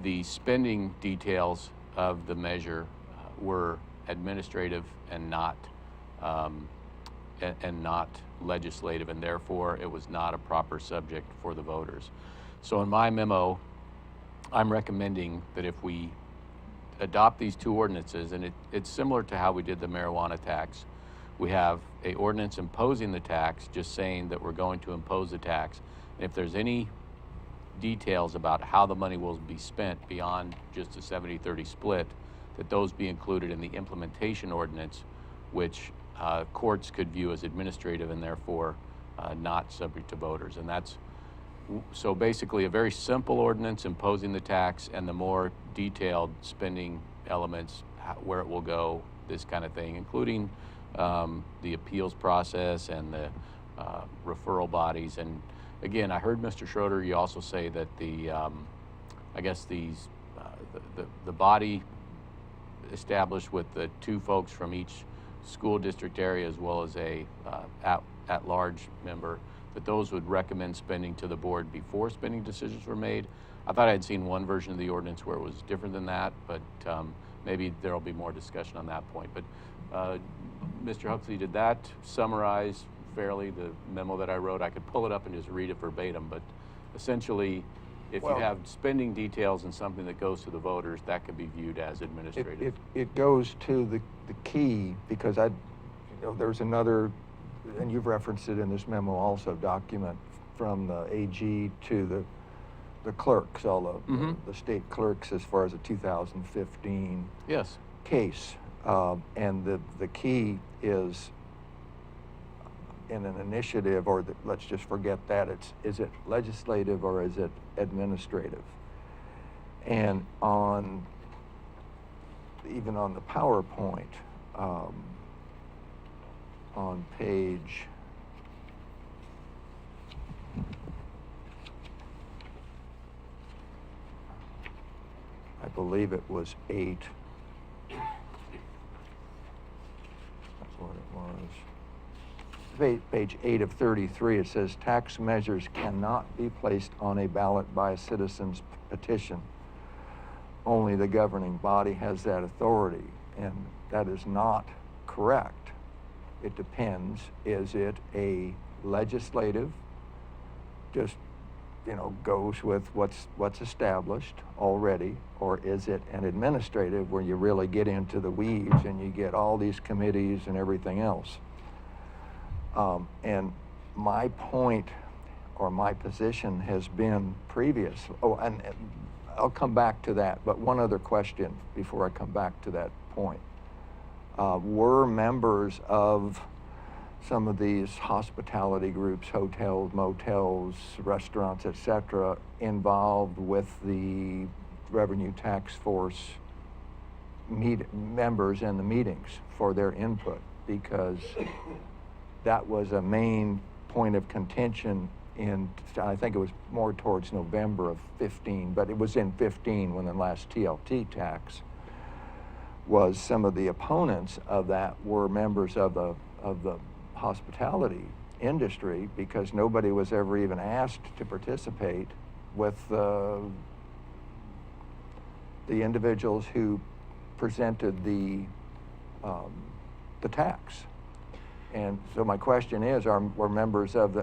the spending details of the measure were administrative and not legislative, and therefore it was not a proper subject for the voters. So in my memo, I'm recommending that if we adopt these two ordinances, and it's similar to how we did the marijuana tax. We have a ordinance imposing the tax, just saying that we're going to impose the tax. And if there's any details about how the money will be spent beyond just a 70-30 split, that those be included in the implementation ordinance, which courts could view as administrative and therefore not subject to voters. And that's, so basically a very simple ordinance imposing the tax, and the more detailed spending elements, where it will go, this kind of thing, including the appeals process and the referral bodies. And again, I heard Mr. Schroeder, you also say that the, I guess these, the body established with the two folks from each school district area as well as a at-large member, that those would recommend spending to the board before spending decisions were made. I thought I'd seen one version of the ordinance where it was different than that, but maybe there'll be more discussion on that point. But Mr. Huxley, did that summarize fairly the memo that I wrote? I could pull it up and just read it verbatim, but essentially, if you have spending details and something that goes to the voters, that could be viewed as administrative. It goes to the key, because there's another, and you've referenced it in this memo also, document from the AG to the clerks, all the state clerks, as far as the 2015 Yes. case. And the key is in an initiative, or let's just forget that, is it legislative or is it administrative? And even on the PowerPoint, on page, I believe it was 8. That's what it was. Page 8 of 33, it says tax measures cannot be placed on a ballot by a citizen's petition. Only the governing body has that authority, and that is not correct. It depends. Is it a legislative, just goes with what's established already, or is it an administrative where you really get into the weeds and you get all these committees and everything else? And my point or my position has been previous. Oh, and I'll come back to that, but one other question before I come back to that point. Were members of some of these hospitality groups, hotels, motels, restaurants, etc., involved with the revenue tax force members in the meetings for their input? Because that was a main point of contention I think it was more towards November of 15, but it was in 15 when the last TLT tax was. Some of the opponents of that were members of the hospitality industry, because nobody was ever even asked to participate with the individuals who presented the tax. And so my question is, have members of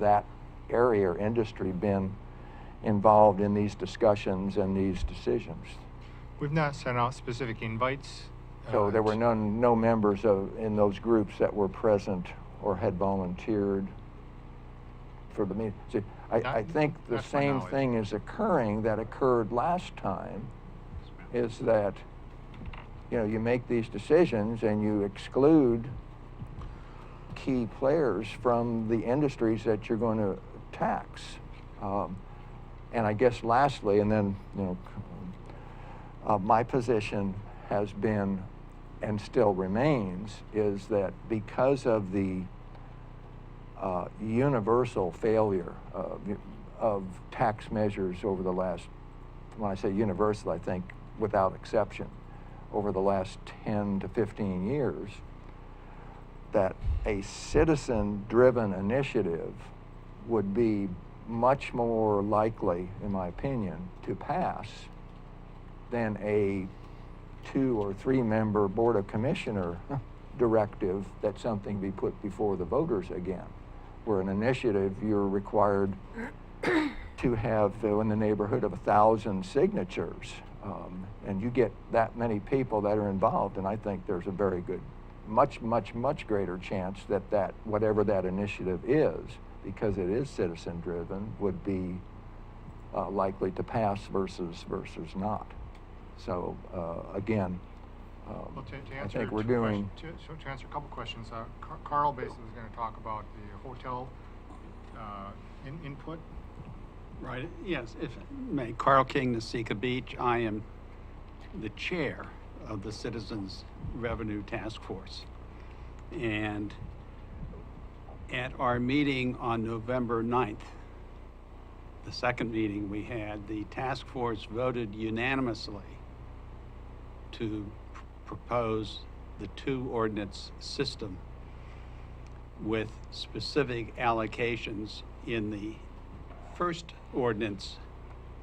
that area or industry been involved in these discussions and these decisions? We've not sent out specific invites. So there were no members in those groups that were present or had volunteered for the meeting. See, I think the same thing is occurring that occurred last time, is that you make these decisions and you exclude key players from the industries that you're going to tax. And I guess lastly, and then my position has been and still remains, is that because of the universal failure of tax measures over the last, when I say universal, I think without exception, over the last 10 to 15 years, that a citizen-driven initiative would be much more likely, in my opinion, to pass than a 2 or 3 member Board of Commissioner directive that something be put before the voters again. Where an initiative, you're required to have in the neighborhood of 1,000 signatures. And you get that many people that are involved, and I think there's a very good, much greater chance that whatever that initiative is, because it is citizen-driven, would be likely to pass versus not. So again, Well, to I answer think we're two doing. questions- to answer a couple questions, Carl basically is going to talk about the hotel input. Right, yes, if I may. Carl King, Nasika Beach. I am the chair of the Citizens Revenue Task Force. And at our meeting on November 9th, the second meeting we had, the task force voted unanimously to propose the two ordinance system with specific allocations in the first ordinance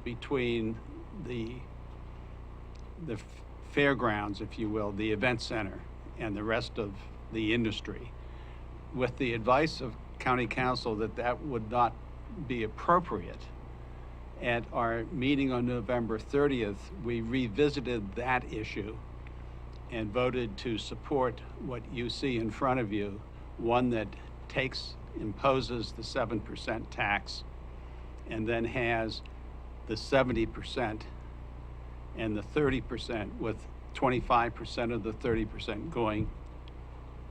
between the fairgrounds, if you will, the event center, and the rest of the industry, with the advice of County Council that that would not be appropriate. At our meeting on November 30th, we revisited that issue and voted to support what you see in front of you, one that imposes the 7% tax and then has the 70% and the 30%, with 25% of the 30% going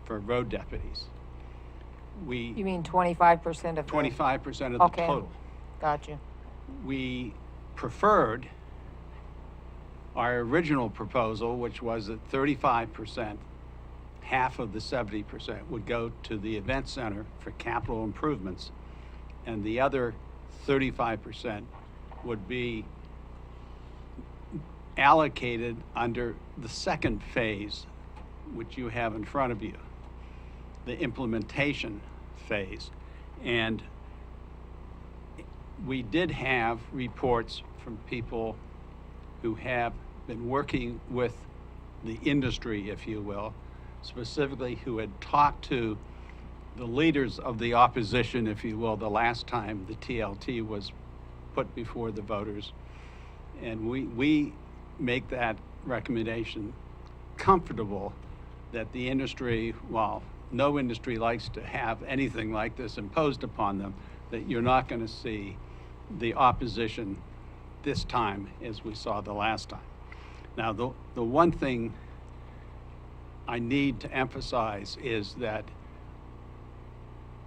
for road deputies. You mean 25% of the? 25% of the Okay. total. Got you. We preferred our original proposal, which was that 35%, half of the 70%, would go to the event center for capital improvements, and the other 35% would be allocated under the second phase, which you have in front of you, the implementation phase. And we did have reports from people who have been working with the industry, if you will, specifically who had talked to the leaders of the opposition, if you will, the last time the TLT was put before the voters. And we make that recommendation comfortable that the industry, while no industry likes to have anything like this imposed upon them, that you're not going to see the opposition this time as we saw the last time. Now, the one thing I need to emphasize is that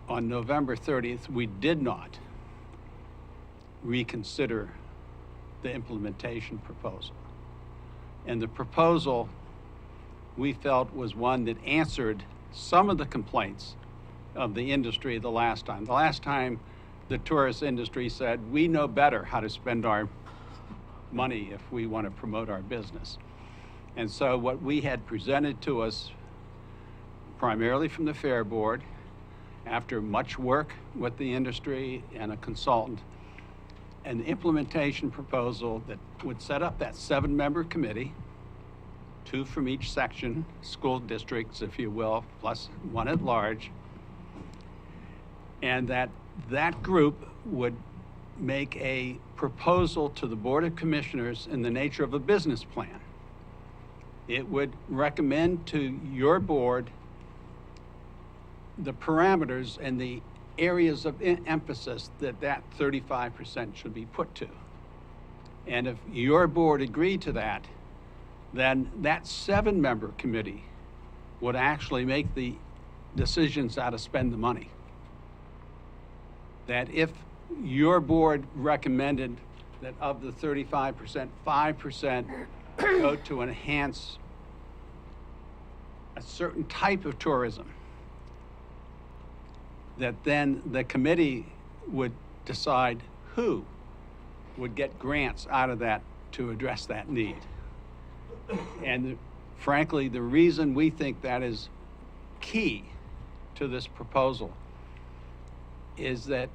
on November 30th, we did not reconsider the implementation proposal. And the proposal we felt was one that answered some of the complaints of the industry the last time. The last time the tourist industry said, we know better how to spend our money if we want to promote our business. And so what we had presented to us, primarily from the Fair Board, after much work with the industry and a consultant, an implementation proposal that would set up that 7-member committee, 2 from each section, school districts, if you will, plus 1 at large, and that group would make a proposal to the Board of Commissioners in the nature of a business plan. It would recommend to your board the parameters and the areas of emphasis that 35% should be put to. And if your board agreed to that, then that 7-member committee would actually make the decisions how to spend the money. That if your board recommended that of the 35%, 5% go to enhance a certain type of tourism, that then the committee would decide who would get grants out of that to address that need. And frankly, the reason we think that is key to this proposal is that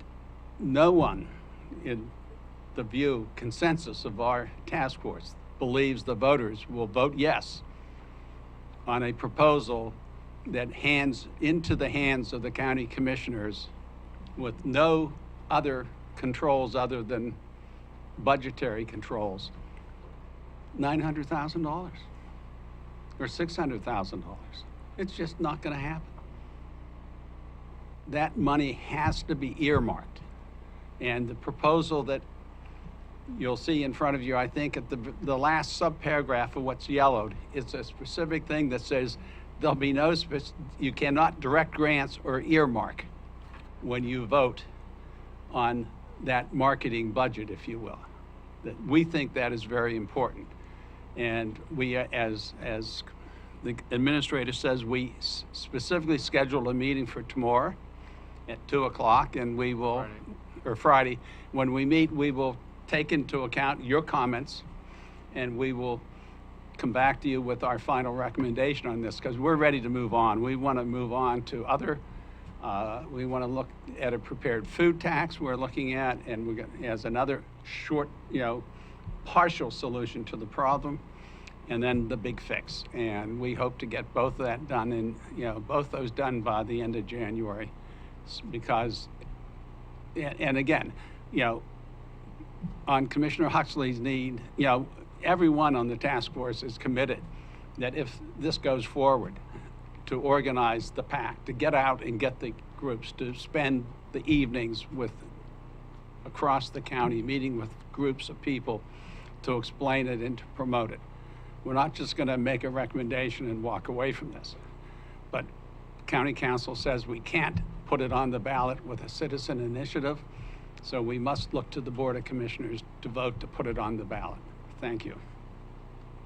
no one in the consensus of our task force believes the voters will vote yes on a proposal that hands into the hands of the county commissioners with no other controls other than budgetary controls, $900,000 or $600,000. It's just not going to happen. That money has to be earmarked. And the proposal that you'll see in front of you, I think at the last subparagraph of what's yellowed, is a specific thing that says there'll be no, you cannot direct grants or earmark when you vote on that marketing budget, if you will. That we think that is very important. And we, as the administrator says, we specifically scheduled a meeting for tomorrow at 2 o'clock, and we will, or Friday, when we meet, we will take into account your comments, and we will come back to you with our final recommendation on this, because we're ready to move on. We want to move on to other, we want to look at a prepared food tax we're looking at, and we're going as another short, partial solution to the problem, and then the big fix. And we hope to get both of that done both those done by the end of January, because, and again, on Commissioner Huxley's need, everyone on the task force is committed that if this goes forward, to organize the PAC, to get out and get the groups, to spend the evenings across the county, meeting with groups of people to explain it and to promote it. We're not just going to make a recommendation and walk away from this. But County Council says we can't put it on the ballot with a citizen initiative, so we must look to the Board of Commissioners to vote to put it on the ballot. Thank you.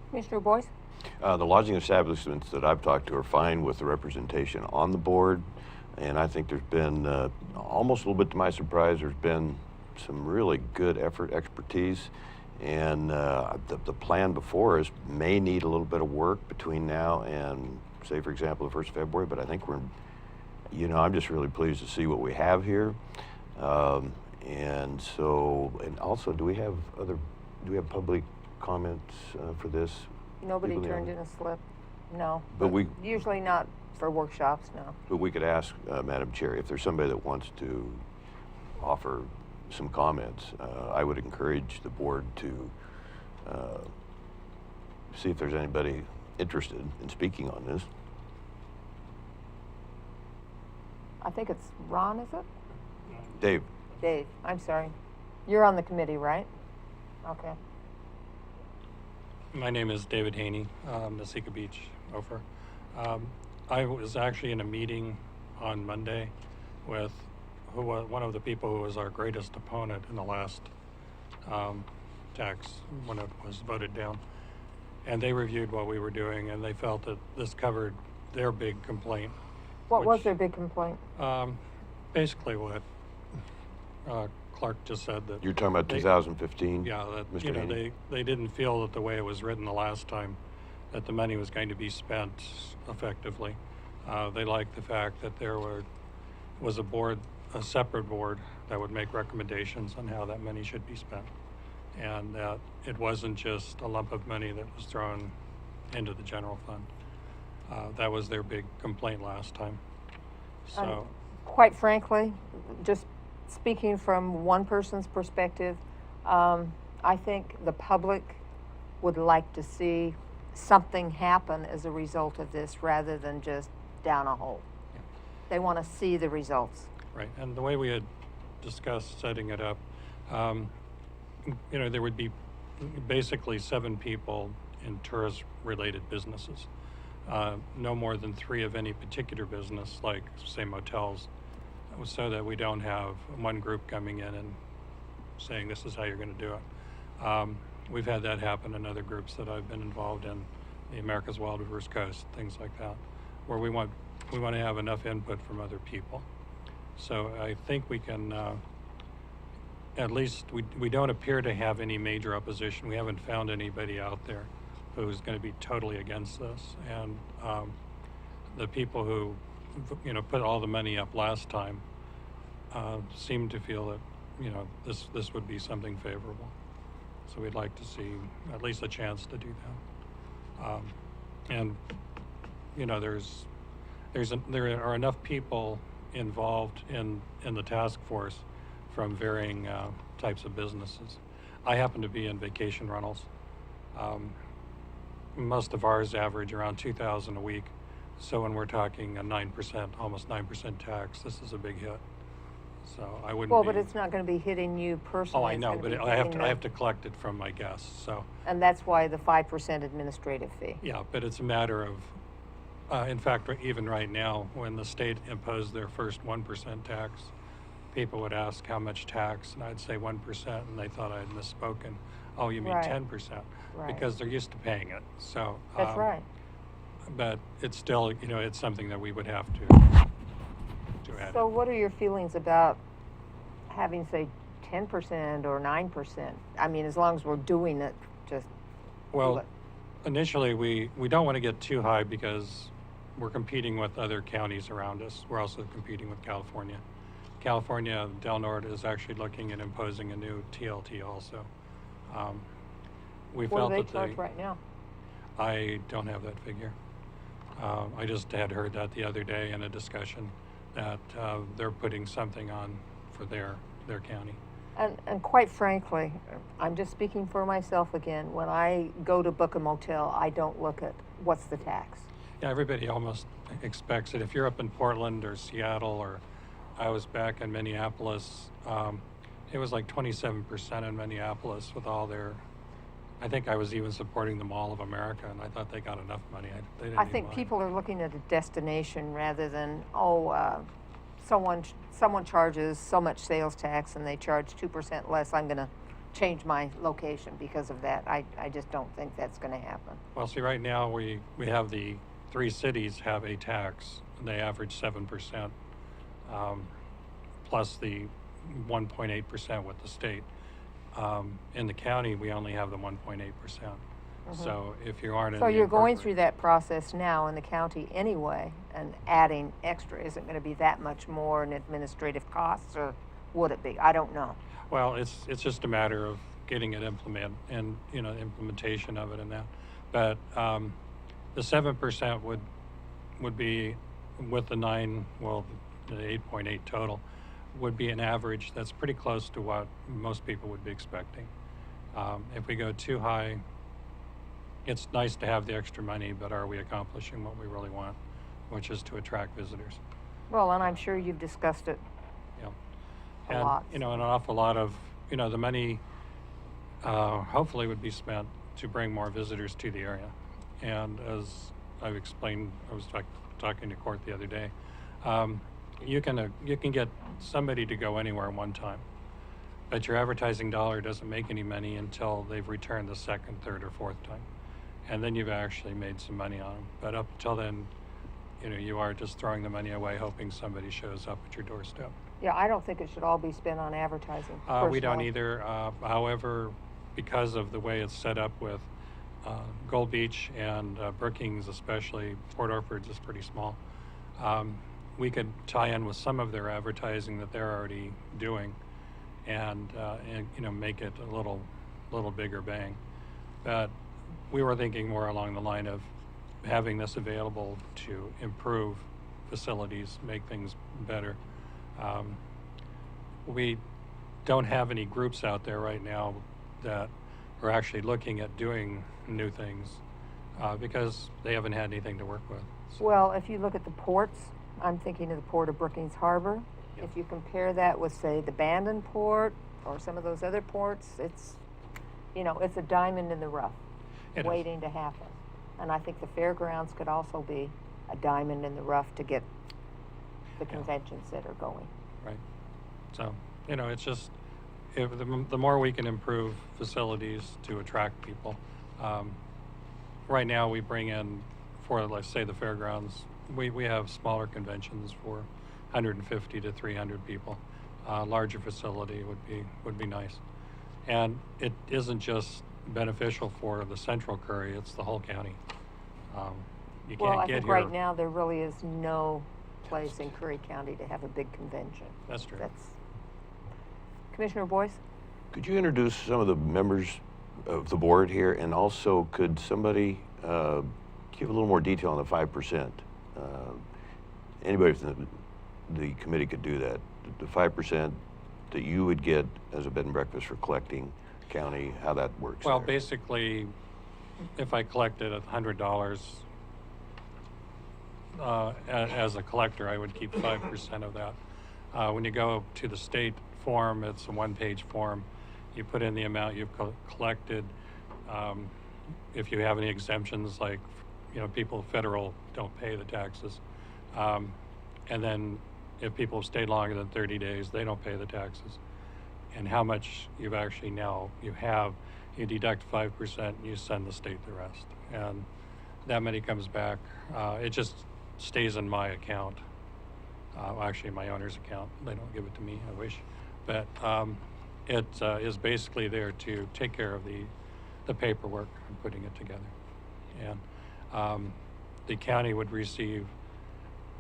Commissioner Boyce? The lodging establishments that I've talked to are fine with the representation on the board, and I think there's been, almost a little bit to my surprise, there's been some really good expertise, and the plan before us may need a little bit of work between now and, say, for example, the 1st of February, but I think I'm just really pleased to see what we have here. And also, do we have public comments for this? Nobody turned in a slip, no. But we usually not for workshops, no. But we could ask, Madam Chair, if there's somebody that wants to offer some comments. I would encourage the board to see if there's anybody interested in speaking on this. I think it's Ron, is it? Dave. Dave, I'm sorry. You're on the committee, right? Okay. My name is David Haney, Nasika Beach, Ophir. I was actually in a meeting on Monday with one of the people who was our greatest opponent in the last tax when it was voted down. And they reviewed what we were doing, and they felt that this covered their big complaint. What was their big complaint? Basically what Clark just said, that You're talking about 2015? Yeah, that Mr. Haney? they didn't feel that the way it was written the last time, that the money was going to be spent effectively. They liked the fact that there was a separate board that would make recommendations on how that money should be spent, and that it wasn't just a lump of money that was thrown into the general fund. That was their big complaint last time. So, quite frankly, just speaking from one person's perspective, I think the public would like to see something happen as a result of this rather than just down a hole. Yeah. They want to see the results. right, and the way we had discussed setting it up, there would be basically 7 people in tourist-related businesses. No more than 3 of any particular business, like, say, motels, so that we don't have one group coming in and saying this is how you're going to do it. We've had that happen in other groups that I've been involved in, the America's Wild Diverse Coast, things like that, where we want to have enough input from other people. So I think we can, at least we don't appear to have any major opposition. We haven't found anybody out there who's going to be totally against this. And the people who, put all the money up last time seem to feel that, this would be something favorable. So we'd like to see at least a chance to do that. There are enough people involved in the task force from varying types of businesses. I happen to be in vacation rentals. Most of ours average around $2,000 a week. So when we're talking a 9%, almost 9% tax, this is a big hit. So I wouldn't. Well, but it's not going to be hitting you personally. Oh, I know, but I have to collect it from my guests. So. And that's why the 5% administrative fee. Yeah, but it's a matter of, in fact, even right now, when the state imposed their first 1% tax, people would ask how much tax, and I'd say 1%, and they thought I had misspoken. Oh, you mean Right. 10%? Right. Because they're used to paying it. So. That's right. But it's still, it's something that we would have to add. So what are your feelings about having, say, 10% or 9%? I mean, as long as we're doing it, just do Well, it. initially, we don't want to get too high because we're competing with other counties around us. We're also competing with California. California, Del Norte is actually looking at imposing a new TLT also. We What felt do they that charge right now? I don't have that figure. I just had heard that the other day in a discussion that they're putting something on for their county. And quite frankly, I'm just speaking for myself again, when I go to book a motel, I don't look at what's the tax. Yeah, everybody almost expects it. If you're up in Portland or Seattle, or I was back in Minneapolis, it was like 27% in Minneapolis with all their, I think I was even supporting the Mall of America, and I thought they got enough money. They didn't I need think money. people are looking at a destination rather than, someone charges so much sales tax and they charge 2% less, I'm gonna change my location because of that. I just don't think that's gonna happen. Well, see, right now we have the 3 cities have a tax, and they average 7%, plus the 1.8% with the state. In the county, we only have the 1.8%. So if you aren't in So the you're going incorporated- through that process now in the county anyway, and adding extra isn't gonna be that much more in administrative costs, or would it be? I don't know. Well, it's just a matter of getting it implementation of it and that. But the 7% would be with the 8.8 total, would be an average that's pretty close to what most people would be expecting. If we go too high, it's nice to have the extra money, but are we accomplishing what we really want, which is to attract visitors? Well, and I'm sure you've discussed it Yeah. a And, lot. an awful lot of, the money hopefully would be spent to bring more visitors to the area. And as I've explained, I was talking to court the other day, you can get somebody to go anywhere one time, but your advertising dollar doesn't make any money until they've returned the second, third, or fourth time. And then you've actually made some money on them. But up until then, you are just throwing the money away, hoping somebody shows up at your doorstep. Yeah, I don't think it should all be spent on advertising. We don't personally. either. However, because of the way it's set up with Gold Beach and Brookings, especially, Port Orford's is pretty small. We could tie in with some of their advertising that they're already doing, and make it a little bigger bang. But we were thinking more along the line of having this available to improve facilities, make things better. We don't have any groups out there right now that are actually looking at doing new things because they haven't had anything to work with. So, Well, if you look at the ports, I'm thinking of the port of Brookings Harbor. Yeah. If you compare that with, say, the Bandon port or some of those other ports, it's a diamond in the rough It is. waiting to happen. And I think the fairgrounds could also be a diamond in the rough to get the conventions that are going. right. So, it's just, if the more we can improve facilities to attract people. Right now, we bring in, for, let's say, the fairgrounds, we have smaller conventions for 150 to 300 people. Larger facility would be nice. And it isn't just beneficial for the central Curry, it's the whole county. You Well, can't I get think here. right now there really is no place in Curry County to have a big convention. That's true. Commissioner Boyce? Could you introduce some of the members of the board here, and also could somebody give a little more detail on the 5%? Anybody from the committee could do that. The 5% that you would get as a bed and breakfast for collecting county, how that works. Well, there. basically, if I collected $100 as a collector, I would keep 5% of that. When you go to the state form, it's a one-page form. You put in the amount you've collected. If you have any exemptions, like people federal don't pay the taxes, and then if people have stayed longer than 30 days, they don't pay the taxes. And how much you've actually you deduct 5% and you send the state the rest. And that money comes back. It just stays in my account. Actually, my owner's account. They don't give it to me, I wish. But it is basically there to take care of the paperwork and putting it together. and the county would receive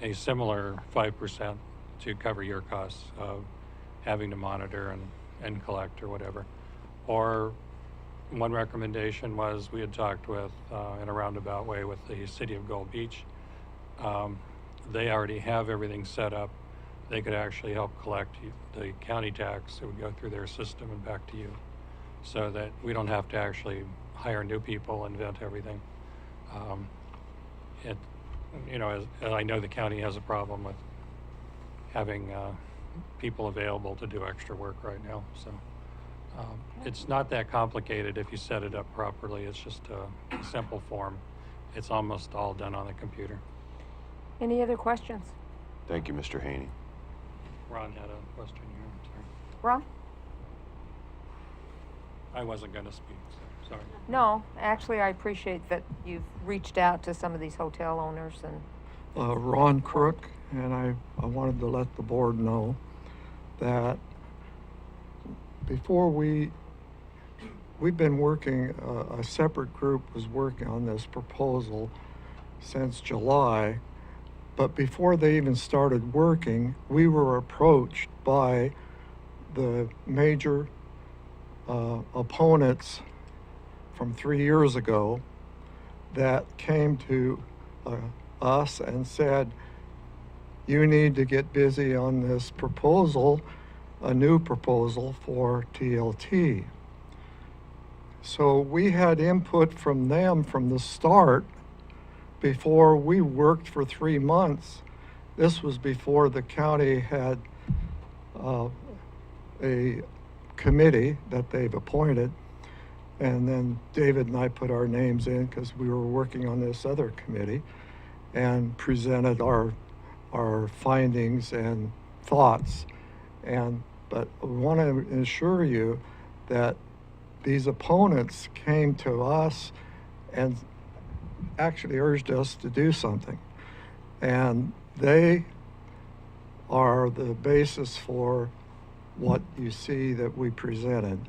a similar 5% to cover your costs of having to monitor and collect or whatever. Or one recommendation was we had talked with, in a roundabout way, with the city of Gold Beach. They already have everything set up. They could actually help collect the county tax. It would go through their system and back to you, so that we don't have to actually hire new people and vet everything. As I know the county has a problem with having people available to do extra work right now. So it's not that complicated if you set it up properly. It's just a simple form. It's almost all done on the computer. Any other questions? Thank you, Mr. Haney. Ron had a question here. Sorry. Ron? I wasn't going to speak, so sorry. No, actually, I appreciate that you've reached out to some of these hotel owners and. Ron Crook, and I wanted to let the board know that before we've been working, a separate group was working on this proposal since July, but before they even started working, we were approached by the major opponents from 3 years ago that came to us and said, you need to get busy on this proposal, a new proposal for TLT. So we had input from them from the start before we worked for 3 months. This was before the county had a committee that they've appointed. And then David and I put our names in because we were working on this other committee and presented our findings and thoughts. But I want to assure you that these opponents came to us and actually urged us to do something. And they are the basis for what you see that we presented.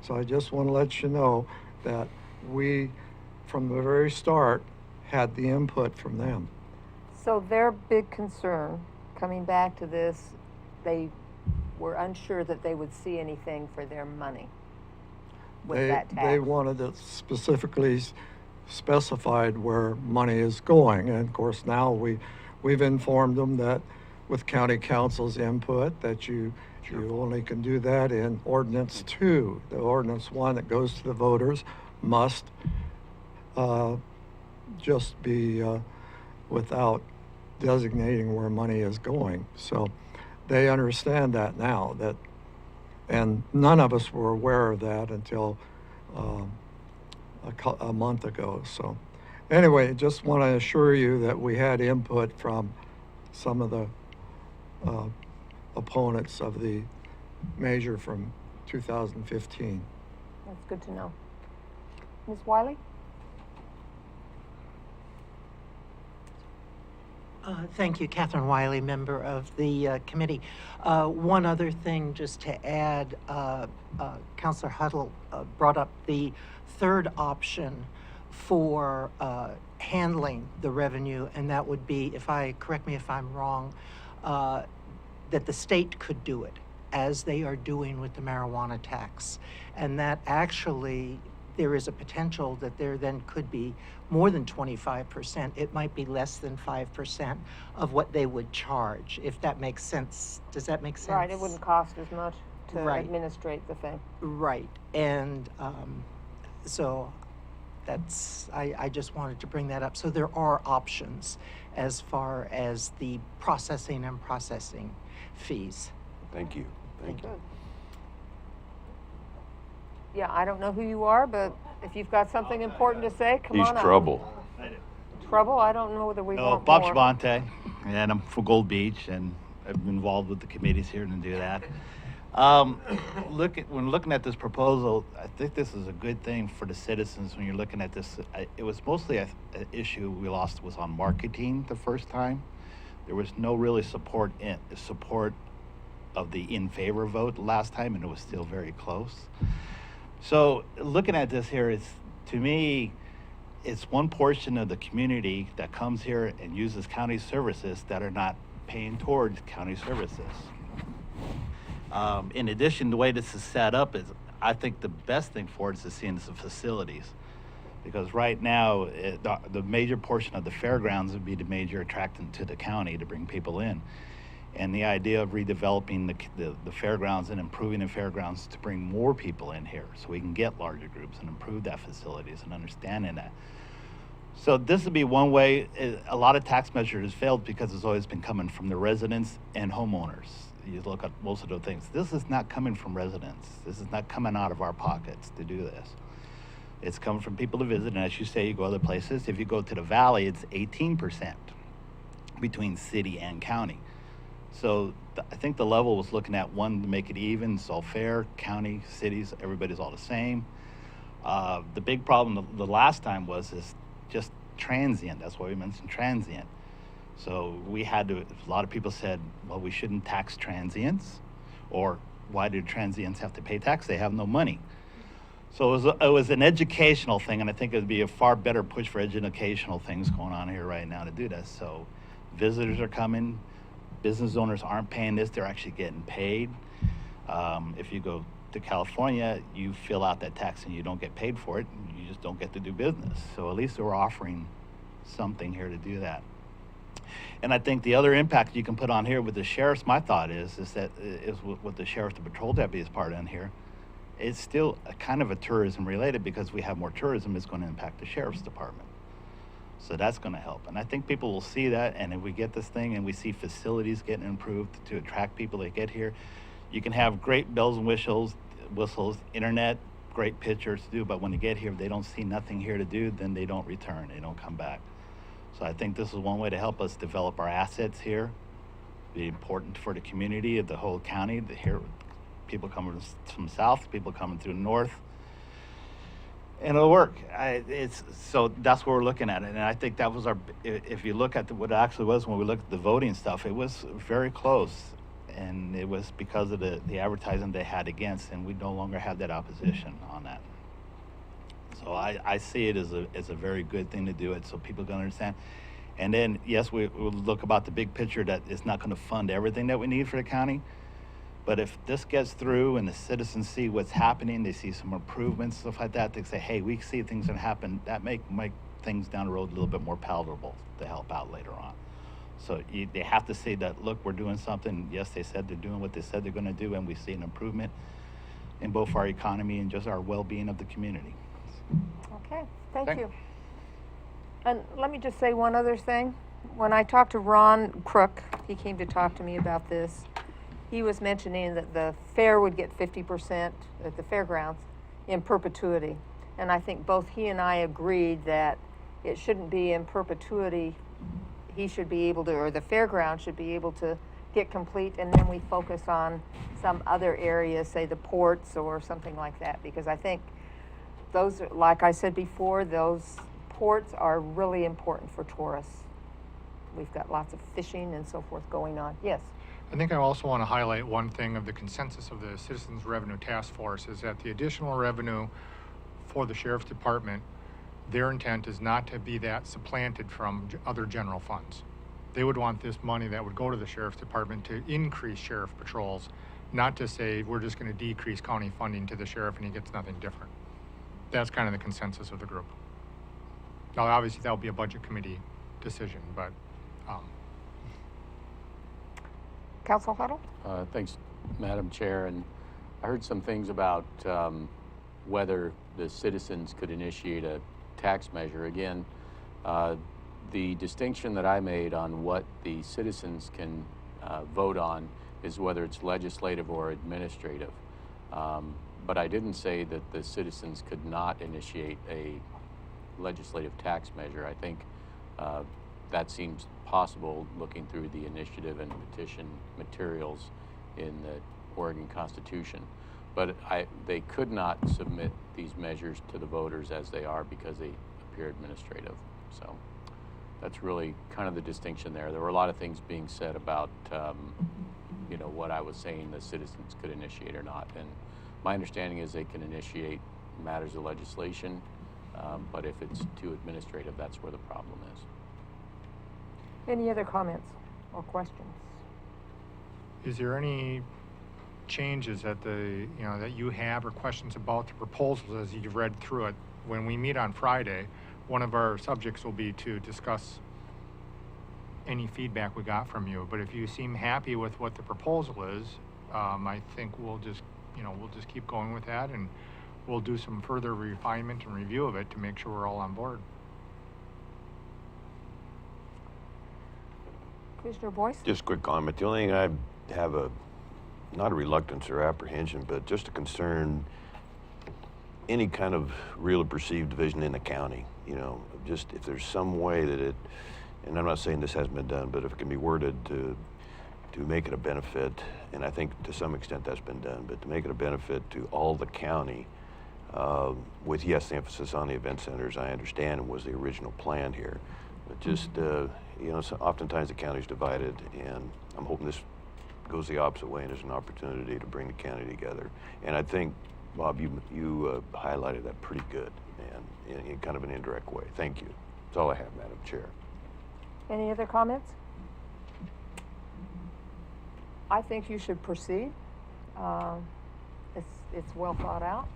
So I just want to let you know that we, from the very start, had the input from them. So their big concern, coming back to this, they were unsure that they would see anything for their money with that tax. They wanted it specifically specified where money is going. And of course now we've informed them that with county council's input that you only can do that in ordinance 2. The ordinance 1 that goes to the voters must just be without designating where money is going. So they understand that now, and none of us were aware of that until a month ago. So anyway, just want to assure you that we had input from some of the opponents of the measure from 2015. That's good to know. Ms. Wiley? Thank you, Catherine Wiley, member of the committee. One other thing just to add, Councilor Huddle brought up the third option for handling the revenue, and that would be, correct me if I'm wrong, that the state could do it, as they are doing with the marijuana tax. And that actually, there is a potential that there then could be more than 25%. It might be less than 5% of what they would charge, if that makes sense. Does that make sense? Right, it wouldn't cost as much to Right. administrate the thing. Right, and so that's, I just wanted to bring that up. So there are options as far as the processing and processing fees. Thank you. Thank you. Good. Yeah, I don't know who you are, but if you've got something important to say, come He's on up. trouble. Trouble? I don't know whether we want Bob more. Shabante, and I'm for Gold Beach, and I've been involved with the committees here to do that. When looking at this proposal, I think this is a good thing for the citizens. When you're looking at this, it was mostly an issue we lost was on marketing the first time. There was no really support of the in favor vote last time, and it was still very close. So looking at this here, to me, it's one portion of the community that comes here and uses county services that are not paying towards county services. In addition, the way this is set up is, I think the best thing for it is to see into the facilities. Because right now, the major portion of the fairgrounds would be the major attractant to the county to bring people in. And the idea of redeveloping the fairgrounds and improving the fairgrounds to bring more people in here so we can get larger groups and improve that facilities and understanding that. So this would be one way. A lot of tax measures failed because it's always been coming from the residents and homeowners. You look at most of the things. This is not coming from residents. This is not coming out of our pockets to do this. It's coming from people to visit, and as you say, you go other places. If you go to the valley, it's 18% between city and county. So I think the level was looking at one to make it even, it's all fair, county, cities, everybody's all the same. The big problem the last time is just transient. That's why we mentioned transient. So we had to, a lot of people said, well, we shouldn't tax transients, or why do transients have to pay tax? They have no money. So it was an educational thing, and I think it would be a far better push for educational things going on here right now to do this. So visitors are coming, business owners aren't paying this, they're actually getting paid. If you go to California, you fill out that tax and you don't get paid for it, you just don't get to do business. So at least we're offering something here to do that. And I think the other impact you can put on here with the sheriffs, my thought is that with the sheriff, the patrol deputies part in here, it's still a kind of a tourism related, because we have more tourism, it's going to impact the sheriff's department. So that's going to help. And I think people will see that, and if we get this thing and we see facilities getting improved to attract people that get here, you can have great bells and whistles, internet, great pictures to do, but when they get here, if they don't see nothing here to do, then they don't return, they don't come back. So I think this is one way to help us develop our assets here, be important for the community of the whole county, here, people coming from south, people coming through north, and it'll work. So that's what we're looking at. And I think that was if you look at what it actually was when we looked at the voting stuff, it was very close. And it was because of the advertising they had against, and we no longer have that opposition on that. So I see it as a very good thing to do it so people can understand. And then, yes, we'll look about the big picture that it's not going to fund everything that we need for the county. But if this gets through and the citizens see what's happening, they see some improvements, stuff like that, they say, hey, we see things that happen, that make things down the road a little bit more palatable to help out later on. So they have to say that, look, we're doing something. Yes, they said they're doing what they said they're going to do, and we see an improvement in both our economy and just our well-being of the community. Okay, thank you. And let me just say one other thing. When I talked to Ron Crook, he came to talk to me about this. He was mentioning that the fair would get 50% at the fairgrounds in perpetuity. And I think both he and I agreed that it shouldn't be in perpetuity. He should be able to, or the fairground should be able to get complete, and then we focus on some other areas, say the ports or something like that, because I think those, like I said before, those ports are really important for tourists. We've got lots of fishing and so forth going on. Yes? I think I also want to highlight one thing of the consensus of the Citizens Revenue Task Force is that the additional revenue for the Sheriff's Department, their intent is not to be that supplanted from other general funds. They would want this money that would go to the Sheriff's Department to increase sheriff patrols, not to say we're just going to decrease county funding to the sheriff and he gets nothing different. That's kind of the consensus of the group. Now, obviously, that will be a budget committee decision, but. Council Huddle? Thanks, Madam Chair. And I heard some things about whether the citizens could initiate a tax measure. Again, the distinction that I made on what the citizens can vote on is whether it's legislative or administrative. But I didn't say that the citizens could not initiate a legislative tax measure. I think that seems possible looking through the initiative and petition materials in the Oregon Constitution. But they could not submit these measures to the voters as they are because they appear administrative. So that's really kind of the distinction there. There were a lot of things being said about, you know, what I was saying the citizens could initiate or not. And my understanding is they can initiate matters of legislation But if it's too administrative, that's where the problem is. Any other comments or questions? Is there any changes that that you have or questions about the proposals as you've read through it? When we meet on Friday, one of our subjects will be to discuss any feedback we got from you. But if you seem happy with what the proposal is, I think we'll just keep going with that, and we'll do some further refinement and review of it to make sure we're all on board. Commissioner Boyce? Just a quick comment. The only thing I have not a reluctance or apprehension, but just a concern, any kind of real or perceived division in the county, just if there's some way that it, and I'm not saying this hasn't been done, but if it can be worded to make it a benefit, and I think to some extent that's been done, but to make it a benefit to all the county, with, yes, the emphasis on the event centers, I understand, was the original plan here. But just, so oftentimes the county's divided, and I'm hoping this goes the opposite way and is an opportunity to bring the county together. And I think, Bob, you highlighted that pretty good, and in kind of an indirect way. Thank you. That's all I have, Madam Chair. Any other comments? I think you should proceed. It's well thought out,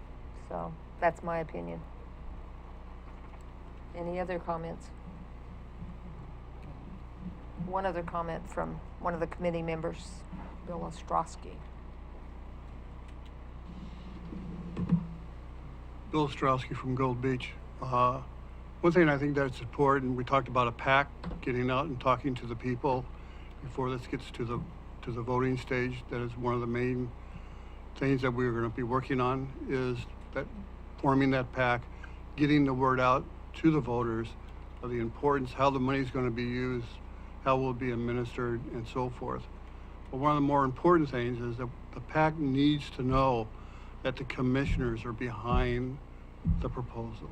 so that's my opinion. Any other comments? One other comment from one of the committee members, Bill Ostrowski. Bill Ostrowski from Gold Beach. One thing I think that's important, we talked about a PAC, getting out and talking to the people before this gets to the voting stage. That is one of the main things that we're going to be working on, is that forming that PAC, getting the word out to the voters of the importance, how the money is going to be used, how it will be administered, and so forth. But one of the more important things is that the PAC needs to know that the commissioners are behind the proposal.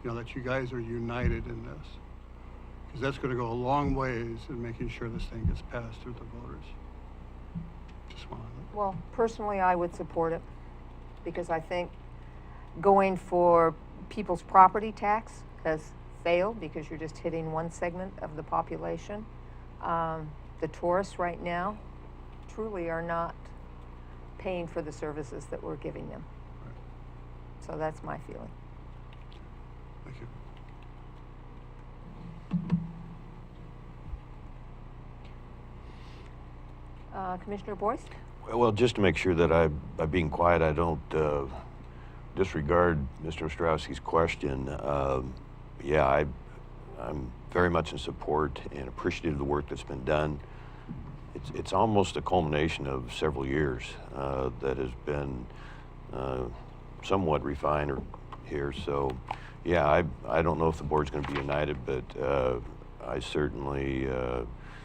That you guys are united in this. Because that's going to go a long ways in making sure this thing gets passed through the voters. Just wanted to... Well, personally, I would support it, because I think going for people's property tax has failed, because you're just hitting one segment of the population. The tourists right now truly are not paying for the services that we're giving them. Right. So that's my feeling. Thank you. Commissioner Boyce? Well, just to make sure that by being quiet, I don't disregard Mr. Ostrowski's question. Yeah, I'm very much in support and appreciative of the work that's been done. It's almost a culmination of several years that has been somewhat refined here. So, yeah, I don't know if the board's going to be united, but I certainly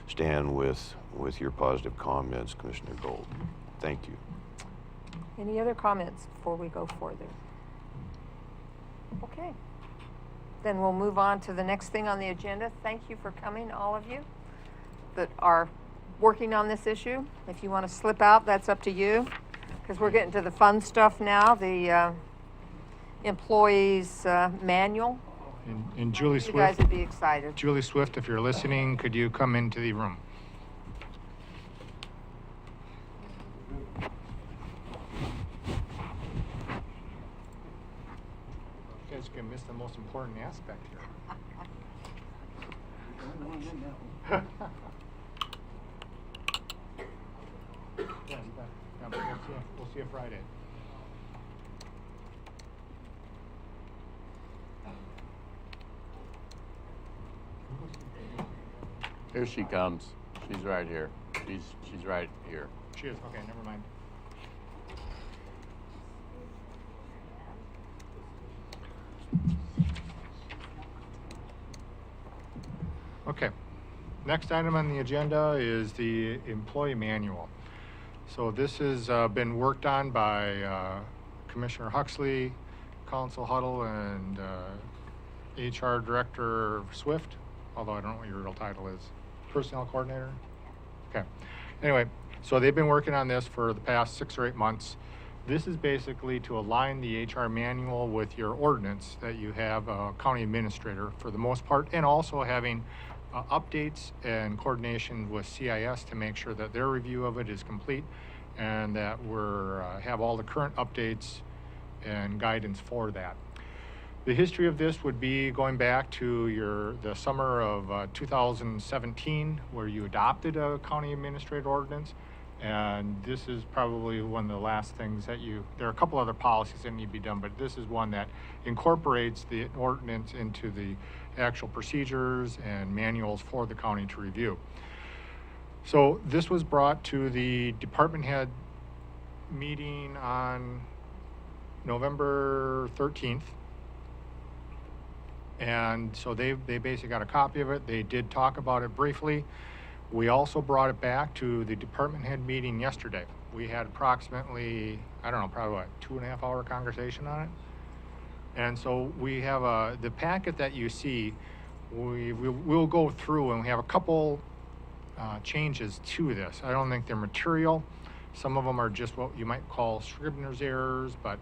stand with your positive comments, Commissioner Gold. Thank you. Any other comments before we go further? Okay. Then we'll move on to the next thing on the agenda. Thank you for coming, all of you that are working on this issue. If you want to slip out, that's up to you, because we're getting to the fun stuff now, the employees manual. And Julie You Swift. guys would be excited. Julie Swift, if you're listening, could you come into the room? You guys are going to miss the most important aspect here. Yeah, you bet. Yeah, but we'll see you Friday. Here she comes. She's right here. She's right here. She is. Okay, never mind. Okay. Next item on the agenda is the employee manual. So this has been worked on by Commissioner Huxley, Council Huddle, and HR Director Swift, although I don't know what your real title is. Personnel Coordinator? Okay. Anyway, so they've been working on this for the past 6 or 8 months. This is basically to align the HR manual with your ordinance that you have a county administrator for the most part, and also having updates and coordination with CIS to make sure that their review of it is complete and that we're have all the current updates and guidance for that. The history of this would be going back to the summer of 2017, where you adopted a county administrator ordinance. And this is probably one of the last things that there are a couple other policies that need to be done, but this is one that incorporates the ordinance into the actual procedures and manuals for the county to review. So this was brought to the department head meeting on November 13th. And so they basically got a copy of it. They did talk about it briefly. We also brought it back to the department head meeting yesterday. We had approximately, I don't know, probably what, 2.5 hour conversation on it. And so we have the packet that you see, we'll go through, and we have a couple changes to this. I don't think they're material. Some of them are just what you might call Scribner's errors, but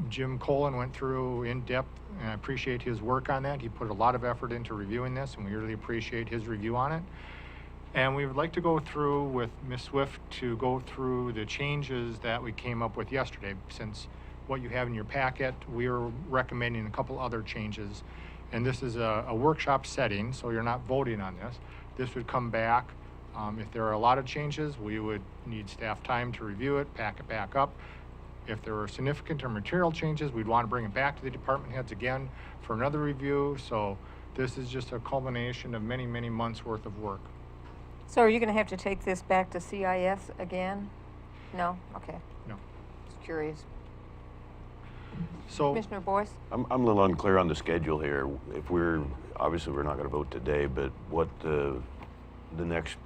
Jim Colin went through in depth, and I appreciate his work on that. He put a lot of effort into reviewing this, and we really appreciate his review on it. And we would like to go through with Ms. Swift to go through the changes that we came up with yesterday. Since what you have in your packet, we are recommending a couple other changes. And this is a workshop setting, so you're not voting on this. This would come back. If there are a lot of changes, we would need staff time to review it, pack it back up. If there were significant or material changes, we'd want to bring it back to the department heads again for another review. So this is just a culmination of many, many months worth of work. So are you going to have to take this back to CIS again? No? Okay. No. Just curious. So Commissioner Boyce? I'm a little unclear on the schedule here. If obviously we're not going to vote today, but what the next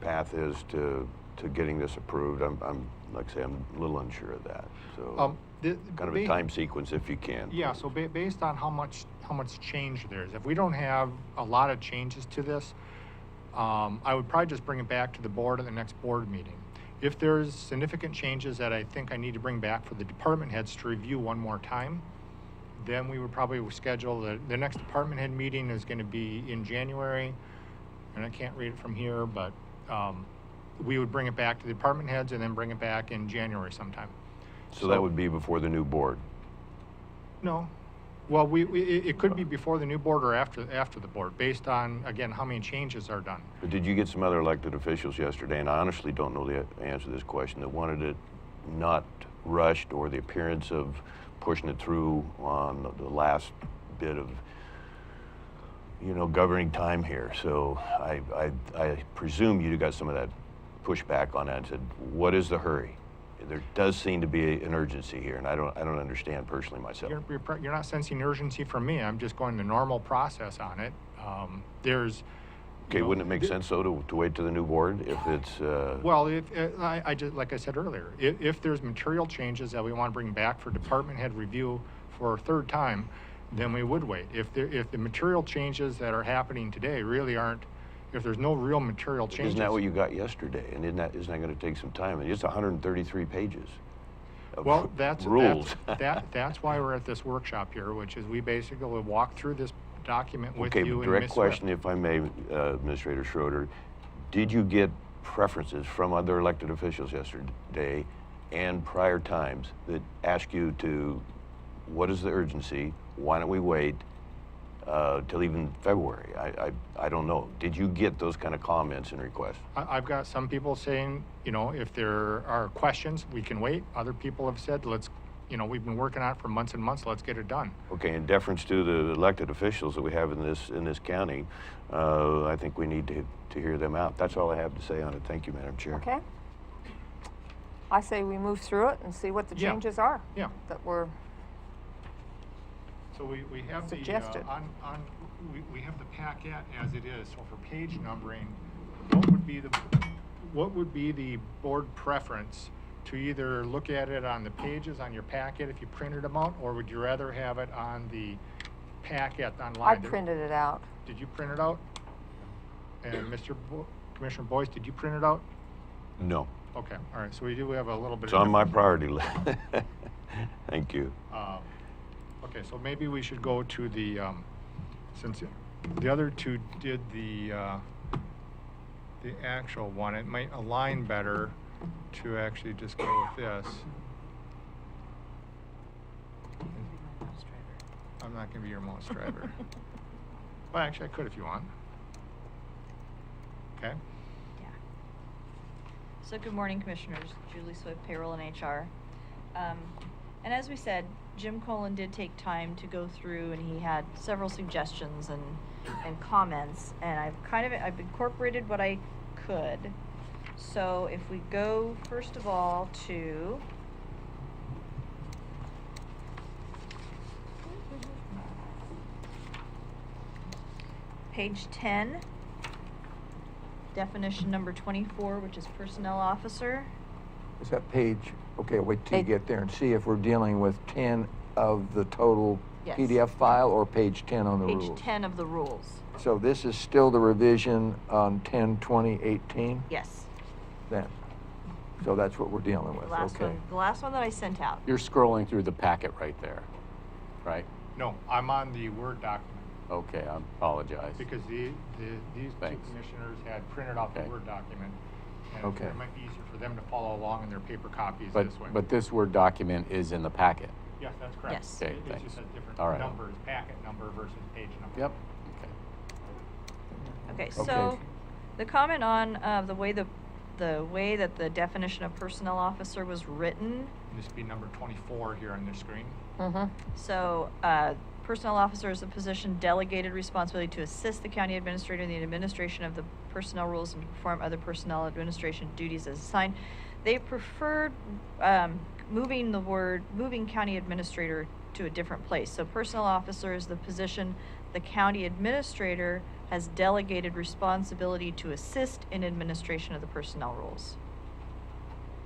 path is to getting this approved, I'm like I say, I'm a little unsure of that. So kind of a time sequence if you can. Yeah, so based on how much change there is, if we don't have a lot of changes to this, I would probably just bring it back to the board at the next board meeting. If there's significant changes that I think I need to bring back for the department heads to review one more time, then we would probably schedule the next department head meeting is going to be in January, and I can't read it from here, but we would bring it back to the department heads and then bring it back in January sometime. So that would be before the new board? No. Well, it could be before the new board or after the board, based on, again, how many changes are done. But did you get some other elected officials yesterday, and I honestly don't know the answer to this question, that wanted it not rushed or the appearance of pushing it through on the last bit of, governing time here? So I presume you got some of that pushback on that and said, what is the hurry? There does seem to be an urgency here, and I don't understand personally myself. You're not sensing urgency from me. I'm just going the normal process on it. Okay, wouldn't it make sense though to wait to the new board if it's? Well, I just like I said earlier, if there's material changes that we want to bring back for department head review for a third time, then we would wait. If the material changes that are happening today really aren't. If there's no real material changes. Isn't that what you got yesterday? And isn't that going to take some time? And it's 133 pages of rules. That's why we're at this workshop here, which is we basically will walk through this document with you and Ms. Direct question, if I may, Administrator Schroeder. Did you get preferences from other elected officials yesterday and prior times that ask you to, what is the urgency? Why don't we wait till even February? I don't know. Did you get those kind of comments and requests? I've got some people saying, if there are questions, we can wait. Other people have said, we've been working on it for months and months, let's get it done. Okay, in deference to the elected officials that we have in this county, I think we need to hear them out. That's all I have to say on it. Thank you, Madam Chair. Okay. I say we move through it and see what the changes are. Yeah. That were So we have suggested. We have the packet as it is. So for page numbering, what would be the board preference to either look at it on the pages on your packet if you printed them out, or would you rather have it on the packet online? I printed it out. Did you print it out? And Commissioner Boyce, did you print it out? No. Okay, all right, so we do have a little bit. It's on my priority list. Thank you. Okay, so maybe we should go to the, since the other two did the actual one, it might align better to actually just go with this. I'm not gonna be your mouse driver. Well, actually, I could if you want. Okay? Yeah. So good morning, Commissioners. Julie Swift, Payroll and HR. And as we said, Jim Colin did take time to go through, and he had several suggestions and comments, and I've incorporated what I could. So if we go first of all to page 10, definition number 24, which is personnel officer. Is that page, okay, wait till you Page- get there and see if we're dealing with 10 of the total Yes. PDF file or page 10 on the rules? Page 10 of the rules. So this is still the revision on 10/20/18 Yes. then? So that's what we're dealing with, okay. The last one that I sent out. You're scrolling through the packet right there, right? No, I'm on the Word document. Okay, I apologize. Because these two Thanks. commissioners had printed off the Okay. Word document. And Okay. it might be easier for them to follow along in their paper copies But, this way. but this Word document is in the packet. Yes, that's correct. Yes. Okay, It thanks. just has different All right. numbers, packet number versus page number. Yep. Okay, Okay. so the comment on the way that the definition of personnel officer was written. This would be number 24 here on the screen. Mm-hmm. So, personnel officer is a position delegated responsibility to assist the county administrator in the administration of the personnel rules and to perform other personnel administration duties as assigned. They preferred moving county administrator to a different place. So personnel officer is the position the county administrator has delegated responsibility to assist in administration of the personnel rules.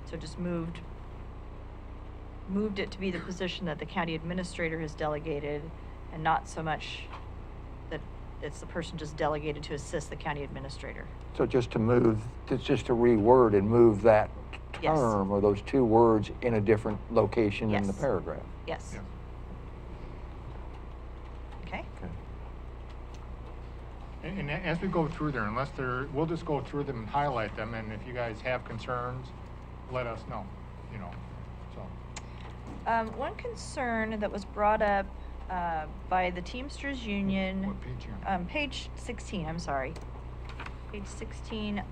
So just moved it to be the position that the county administrator has delegated, and not so much that it's the person just delegated to assist the county administrator. So just to reword and move that Yes. term or those two words in a different location in the Yes. paragraph. Yes. Yeah. Okay? Okay. And as we go through there, we'll just go through them and highlight them, and if you guys have concerns, let us know, so. One concern that was brought up by the Teamsters Union. What page here? Page 16, I'm sorry. Page 16,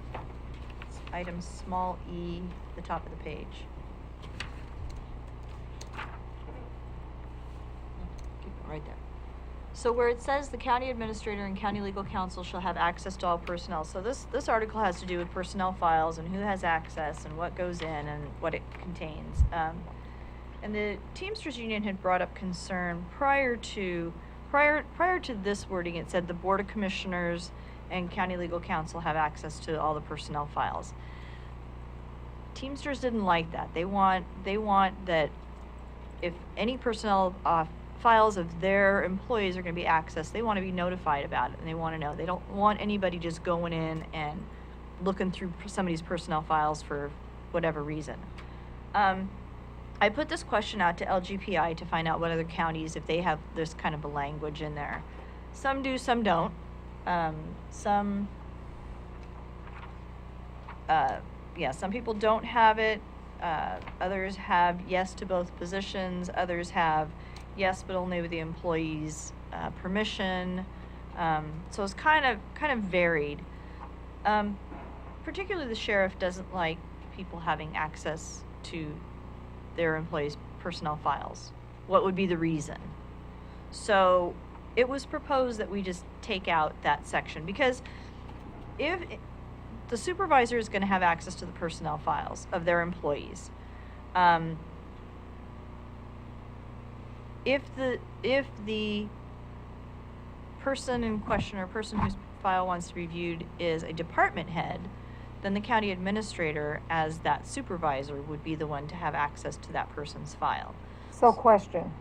item small e, the top of the page. Keep it right there. So where it says the county administrator and county legal counsel shall have access to all personnel. So this article has to do with personnel files and who has access and what goes in and what it contains. And the Teamsters Union had brought up concern prior to this wording. It said the Board of Commissioners and county legal counsel have access to all the personnel files. Teamsters didn't like that. They want that if any personnel files of their employees are going to be accessed, they want to be notified about it, and they want to know. They don't want anybody just going in and looking through somebody's personnel files for whatever reason. I put this question out to LGPI to find out what other counties, if they have this kind of a language in there. Some do, some don't. Some people don't have it. Others have yes to both positions. Others have yes, but only with the employee's permission. So it's kind of varied. Particularly the sheriff doesn't like people having access to their employees' personnel files. What would be the reason? So it was proposed that we just take out that section, because if the supervisor is going to have access to the personnel files of their employees, if the person in question or person whose file wants to be viewed is a department head, then the county administrator, as that supervisor, would be the one to have access to that person's file. So question,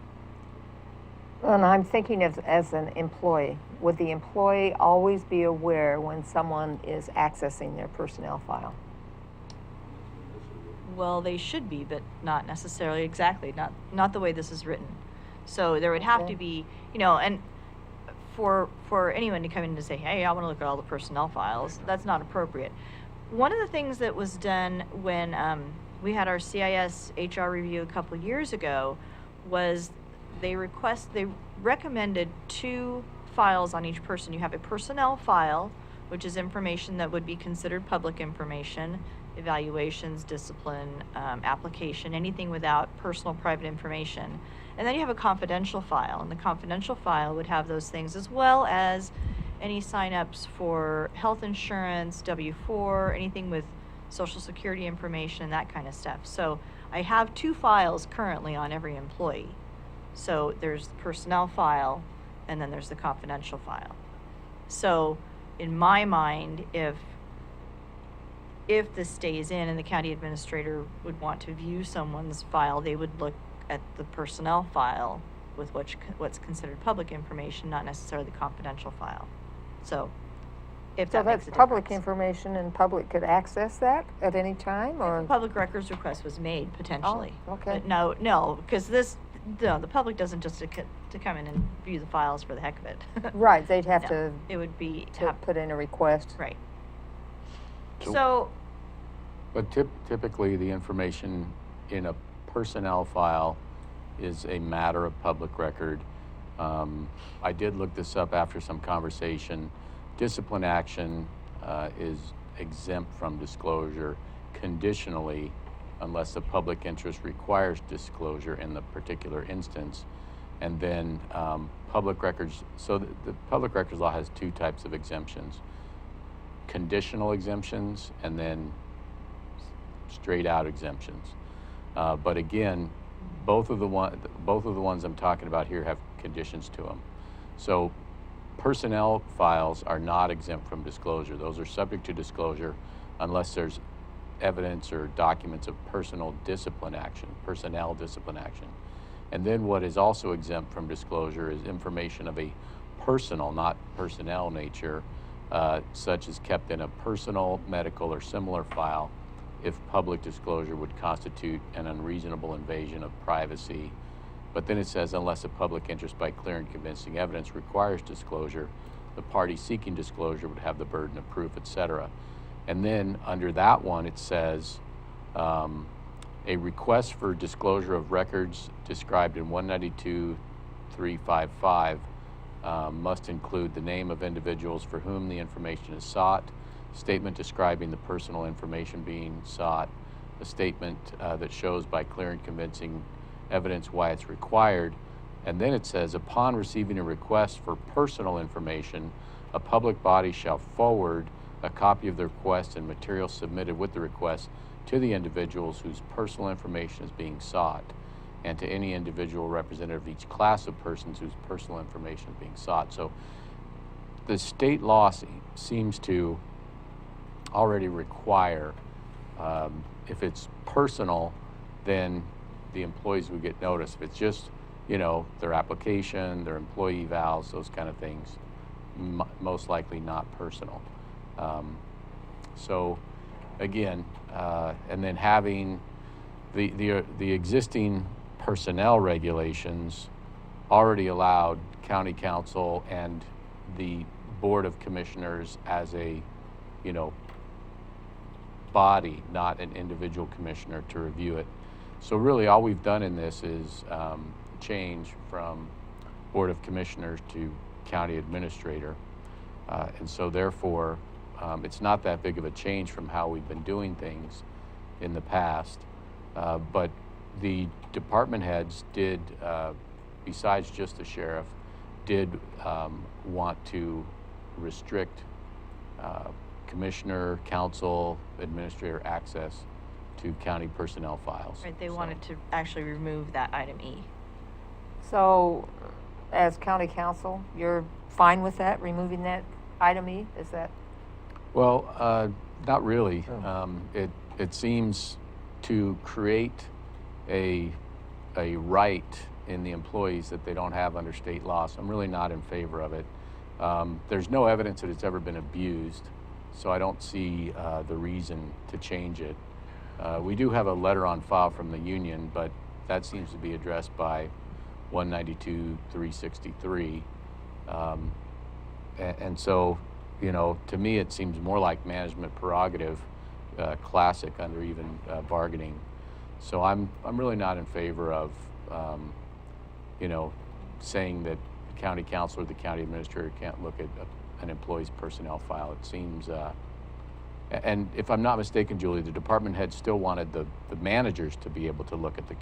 and I'm thinking of as an employee, would the employee always be aware when someone is accessing their personnel file? well, they should be, but not necessarily exactly, not the way this is written. So there would have to be, you know, and for anyone to come in and say, hey, I want to look at all the personnel files, that's not appropriate. One of the things that was done when we had our CIS HR review a couple of years ago was they recommended 2 files on each person. You have a personnel file, which is information that would be considered public information, evaluations, discipline, application, anything without personal private information. And then you have a confidential file, and the confidential file would have those things as well as any sign-ups for health insurance, W-4, anything with social security information, that kind of stuff. So I have 2 files currently on every employee. So there's the personnel file, and then there's the confidential file. So in my mind, if this stays in and the county administrator would want to view someone's file, they would look at the personnel file with what's considered public information, not necessarily the confidential file. So if that makes a that's public difference. information, and public could access that at any time, or? If a public records request was made, potentially. Oh, okay. But no, because the public doesn't just to come in and view the files for the heck of it. Right, they'd have No, to, it would be put in a request. right. So- So But typically, the information in a personnel file is a matter of public record. I did look this up after some conversation. Discipline action is exempt from disclosure conditionally unless the public interest requires disclosure in the particular instance. And then public records, so the public records law has 2 types of exemptions: conditional exemptions and then straight out exemptions. But again, both of the ones I'm talking about here have conditions to them. So personnel files are not exempt from disclosure. Those are subject to disclosure unless there's evidence or documents of personnel discipline action. And then what is also exempt from disclosure is information of a personal, not personnel nature, such as kept in a personal, medical, or similar file, if public disclosure would constitute an unreasonable invasion of privacy. But then it says, unless a public interest by clear and convincing evidence requires disclosure, the party seeking disclosure would have the burden of proof, etc. And then under that one, it says, a request for disclosure of records described in 192.355 must include the name of individuals for whom the information is sought, statement describing the personal information being sought, a statement that shows by clear and convincing evidence why it's required. And then it says, upon receiving a request for personal information, a public body shall forward a copy of the request and materials submitted with the request to the individuals whose personal information is being sought, and to any individual representative of each class of persons whose personal information is being sought. So the state law seems to already require, if it's personal, then the employees would get notice. If it's just, their application, their employee evals, those kind of things, most likely not personal. So again, and then having the existing personnel regulations already allowed county council and the Board of Commissioners as a, body, not an individual commissioner, to review it. So really all we've done in this is change from Board of Commissioners to County Administrator. And so therefore, it's not that big of a change from how we've been doing things in the past. But the department heads did, besides just the sheriff, did want to restrict commissioner, council, administrator access to county personnel files. Right, they wanted to actually remove that item E. So, as county council, you're fine with that, removing that item E? Is that? Well, not really. It seems to create a right in the employees that they don't have under state law. So I'm really not in favor of it. There's no evidence that it's ever been abused, so I don't see the reason to change it. We do have a letter on file from the union, but that seems to be addressed by 192-363. And so, you know, to me, it seems more like management prerogative, classic under even bargaining. So I'm really not in favor of, you know, saying that the county council or the county administrator can't look at an employee's personnel file. It seems, and if I'm not mistaken, Julie, the department head still wanted the managers to be able to look at the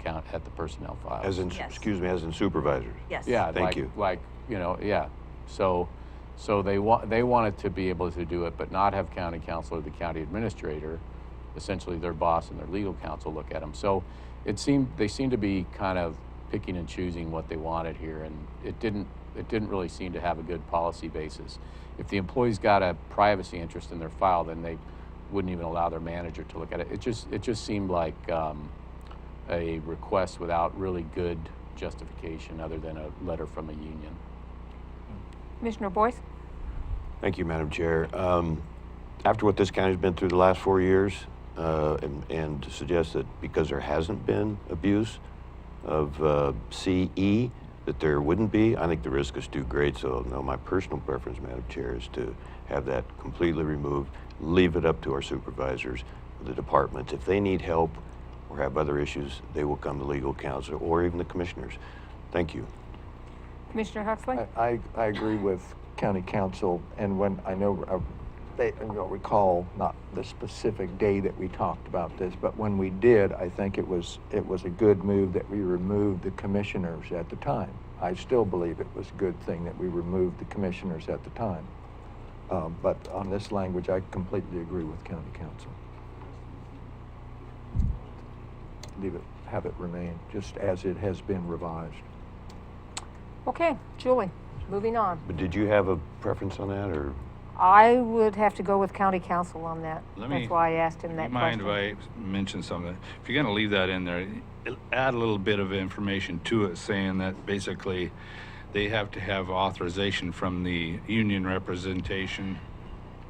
personnel files. As in, Yes. excuse me, as in supervisors? Yes. Yeah, Thank like, you. Like, you know, yeah. So they wanted to be able to do it, but not have county council or the county administrator, essentially their boss and their legal counsel, look at them. So they seemed to be kind of picking and choosing what they wanted here, and it didn't really seem to have a good policy basis. If the employee's got a privacy interest in their file, then they wouldn't even allow their manager to look at it. It just seemed like a request without really good justification other than a letter from a union. Commissioner Boyce? Thank you, Madam Chair. After what this county's been through the last 4 years, and to suggest that because there hasn't been abuse of CE, that there wouldn't be, I think the risk is too great. So no, my personal preference, Madam Chair, is to have that completely removed, leave it up to our supervisors, the departments. If they need help or have other issues, they will come to legal counsel or even the commissioners. Thank you. Commissioner Huxley? I agree with county council, and when I know, I don't recall not the specific day that we talked about this, but when we did, I think it was a good move that we removed the commissioners at the time. I still believe it was a good thing that we removed the commissioners at the time. But on this language, I completely agree with county council. Have it remain just as it has been revised. Okay, Julie, moving on. But did you have a preference on that, or? I would have to go with county council on that. Let That's why I asked him that question. Mind if I mention something? If you're going to leave that in there, add a little bit of information to it saying that basically they have to have authorization from the union representation.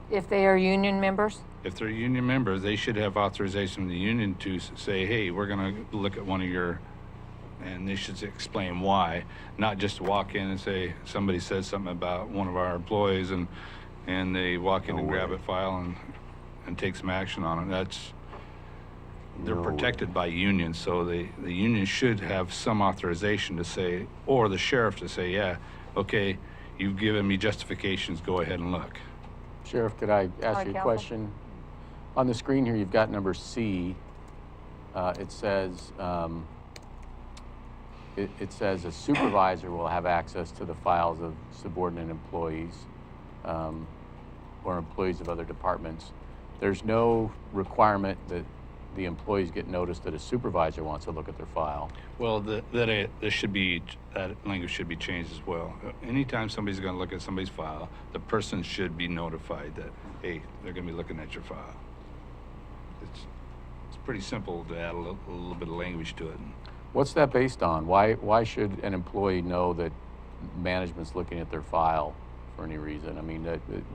If they are union members? If they're union members, they should have authorization from the union to say, hey, we're going to look at one of your, and they should explain why, not just walk in and say, somebody says something about one of our employees and they walk in and grab a file and take some action on it. They're protected by unions, so the union should have some authorization to say, or the sheriff to say, yeah, okay, you've given me justifications, go ahead and look. Sheriff, could I ask you a question? On the screen here, you've got number C. It says a supervisor will have access to the files of subordinate employees or employees of other departments. There's no requirement that the employees get notice that a supervisor wants to look at their file. Well, that language should be changed as well. Anytime somebody's going to look at somebody's file, the person should be notified that, hey, they're going to be looking at your file. It's pretty simple to add a little bit of language to it. What's that based on? Why should an employee know that management's looking at their file for any reason? I mean,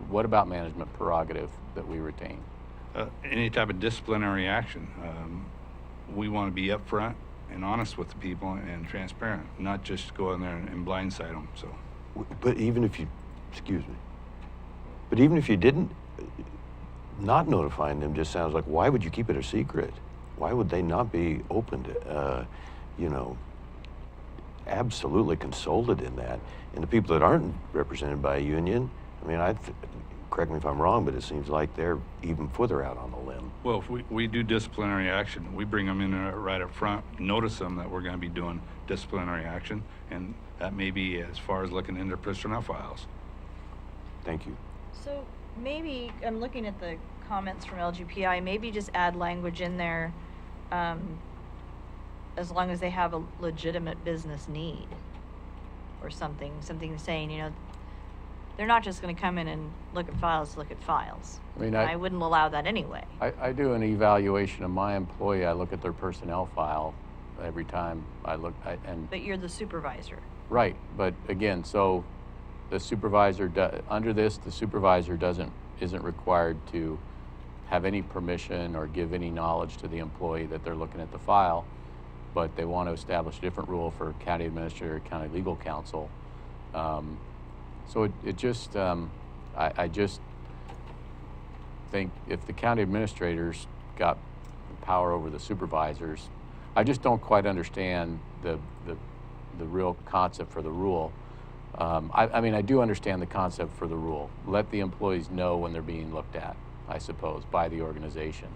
what about management prerogative that we retain? Any type of disciplinary action. We want to be upfront and honest with the people and transparent, not just go in there and blindside them. So, But even if you, excuse me, but even if you didn't, not notifying them just sounds like, why would you keep it a secret? Why would they not be open to, absolutely consulted in that? And the people that aren't represented by a union, I mean, correct me if I'm wrong, but it seems like they're even further out on the limb. well, if we do disciplinary action, we bring them in right up front, notice them that we're going to be doing disciplinary action, and that may be as far as looking into personnel files. Thank you. So maybe, I'm looking at the comments from LGPI, maybe just add language in there, as long as they have a legitimate business need or something saying, they're not just going to come in and look at files. I mean, I wouldn't allow that anyway. I do an evaluation of my employee. I look at their personnel file every time I look. But you're the supervisor. Right, but again, so the supervisor under this, the supervisor isn't required to have any permission or give any knowledge to the employee that they're looking at the file, but they want to establish a different rule for county administrator, county legal counsel. So it just, I just think if the county administrators got power over the supervisors, I just don't quite understand the real concept for the rule. I mean, I do understand the concept for the rule. Let the employees know when they're being looked at, I suppose, by the organization.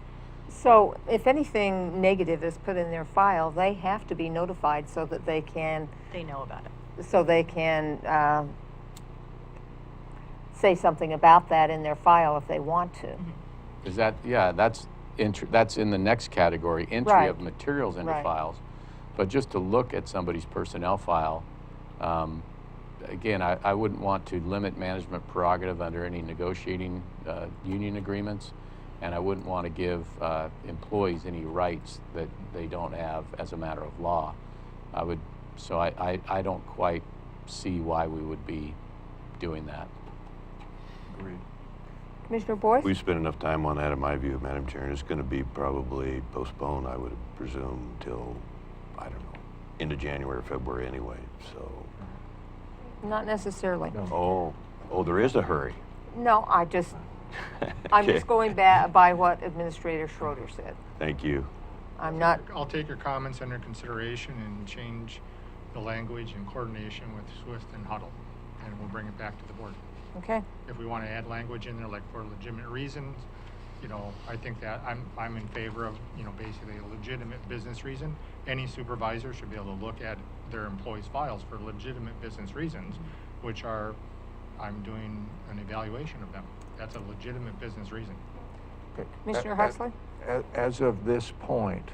So if anything negative is put in their file, they have to be notified so that they can, They know about it. so they can say something about that in their file if they want to. Is that, yeah, that's in the next category, entry Right. of materials into Right. files. But just to look at somebody's personnel file, again, I wouldn't want to limit management prerogative under any negotiating union agreements, and I wouldn't want to give employees any rights that they don't have as a matter of law. So I don't quite see why we would be doing that. Agreed. Commissioner Boyce? We've spent enough time on that, in my view, Madam Chair, and it's going to be probably postponed, I would presume, till, I don't know, into January or February anyway, so. Not necessarily. Oh, there is a hurry. No, I'm just going by what Administrator Schroeder said. Thank you. I'm not, I'll take your comments under consideration and change the language in coordination with Swift and Huddle, and we'll bring it back to the board. okay. If we want to add language in there, like for legitimate reasons, I think that I'm in favor of, basically a legitimate business reason. Any supervisor should be able to look at their employees' files for legitimate business reasons, which are, I'm doing an evaluation of them. That's a legitimate business reason. Okay. Commissioner Huxley? As of this point,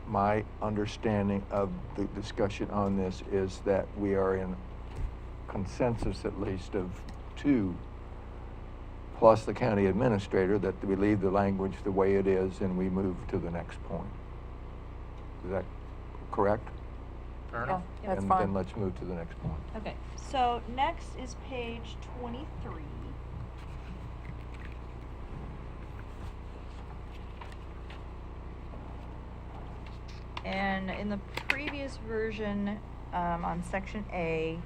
my understanding of the discussion on this is that we are in consensus, at least, of two, plus the county administrator, that we leave the language the way it is and we move to the next point. Is that correct? Fair Yeah, enough. that's And fine. then let's move to the next point. Okay, so next is page 23. And in the previous version, on section A,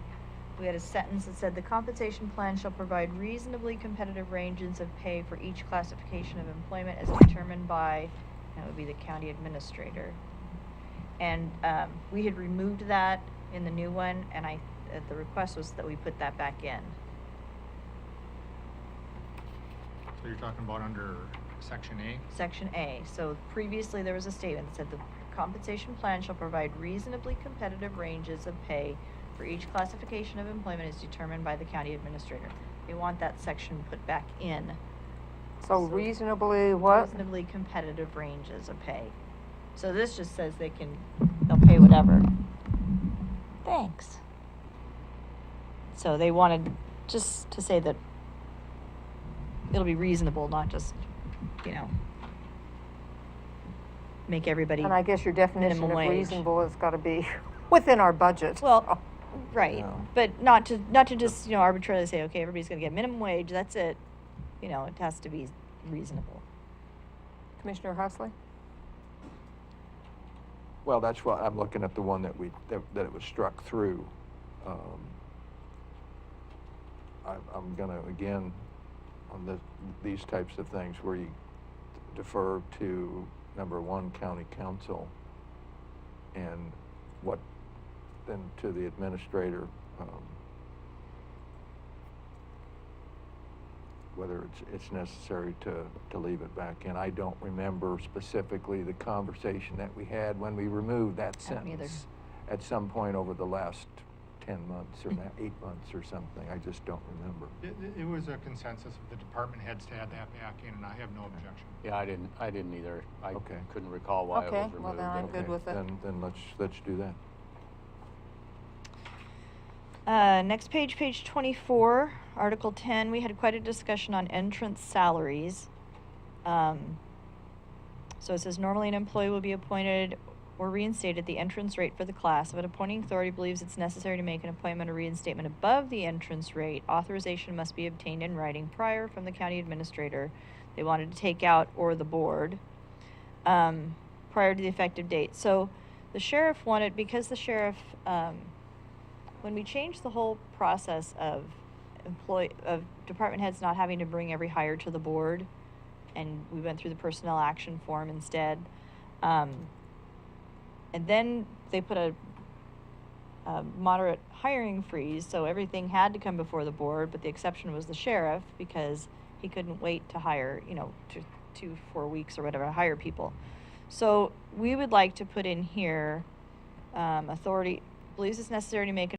we had a sentence that said, the compensation plan shall provide reasonably competitive ranges of pay for each classification of employment as determined by, that would be the county administrator. And we had removed that in the new one, and the request was that we put that back in. So you're talking about under section A? Section A. So previously there was a statement that said the compensation plan shall provide reasonably competitive ranges of pay for each classification of employment as determined by the county administrator. They want that section put back in. So reasonably what? Reasonably competitive ranges of pay. So this just says they'll pay whatever. Thanks. So they wanted just to say that it'll be reasonable, not just, make everybody And I guess your definition minimum of wage. reasonable has got to be within our budget. Well, right, Yeah. but not to just, arbitrarily say, okay, everybody's gonna get minimum wage, that's it. It has to be reasonable. Commissioner Huxley? Well, that's why I'm looking at the one that it was struck through. I'm gonna, again, on these types of things where you defer to, number one, county council, and then to the administrator, whether it's necessary to leave it back in. I don't remember specifically the conversation that we had when we removed that I don't either. sentence at some point over the last 10 months or 8 months or something. I just don't remember. It was a consensus of the department heads to add that back in, and I have no objection. Yeah, I didn't either. I Okay. couldn't recall why it Okay, was well, removed. then I'm good Okay, with it. Then let's do that. Next page 24, Article 10, we had quite a discussion on entrance salaries. So it says normally an employee will be appointed or reinstated the entrance rate for the class. If an appointing authority believes it's necessary to make an appointment or reinstatement above the entrance rate, authorization must be obtained in writing prior from the county administrator. They wanted to take out or the board prior to the effective date. So the sheriff wanted, because the sheriff, when we changed the whole process of department heads not having to bring every hire to the board, and we went through the personnel action form instead, and then they put a moderate hiring freeze, so everything had to come before the board, but the exception was the sheriff, because he couldn't wait to hire, 4 weeks or whatever, hire people. So we would like to put in here, authority believes it's necessary to make an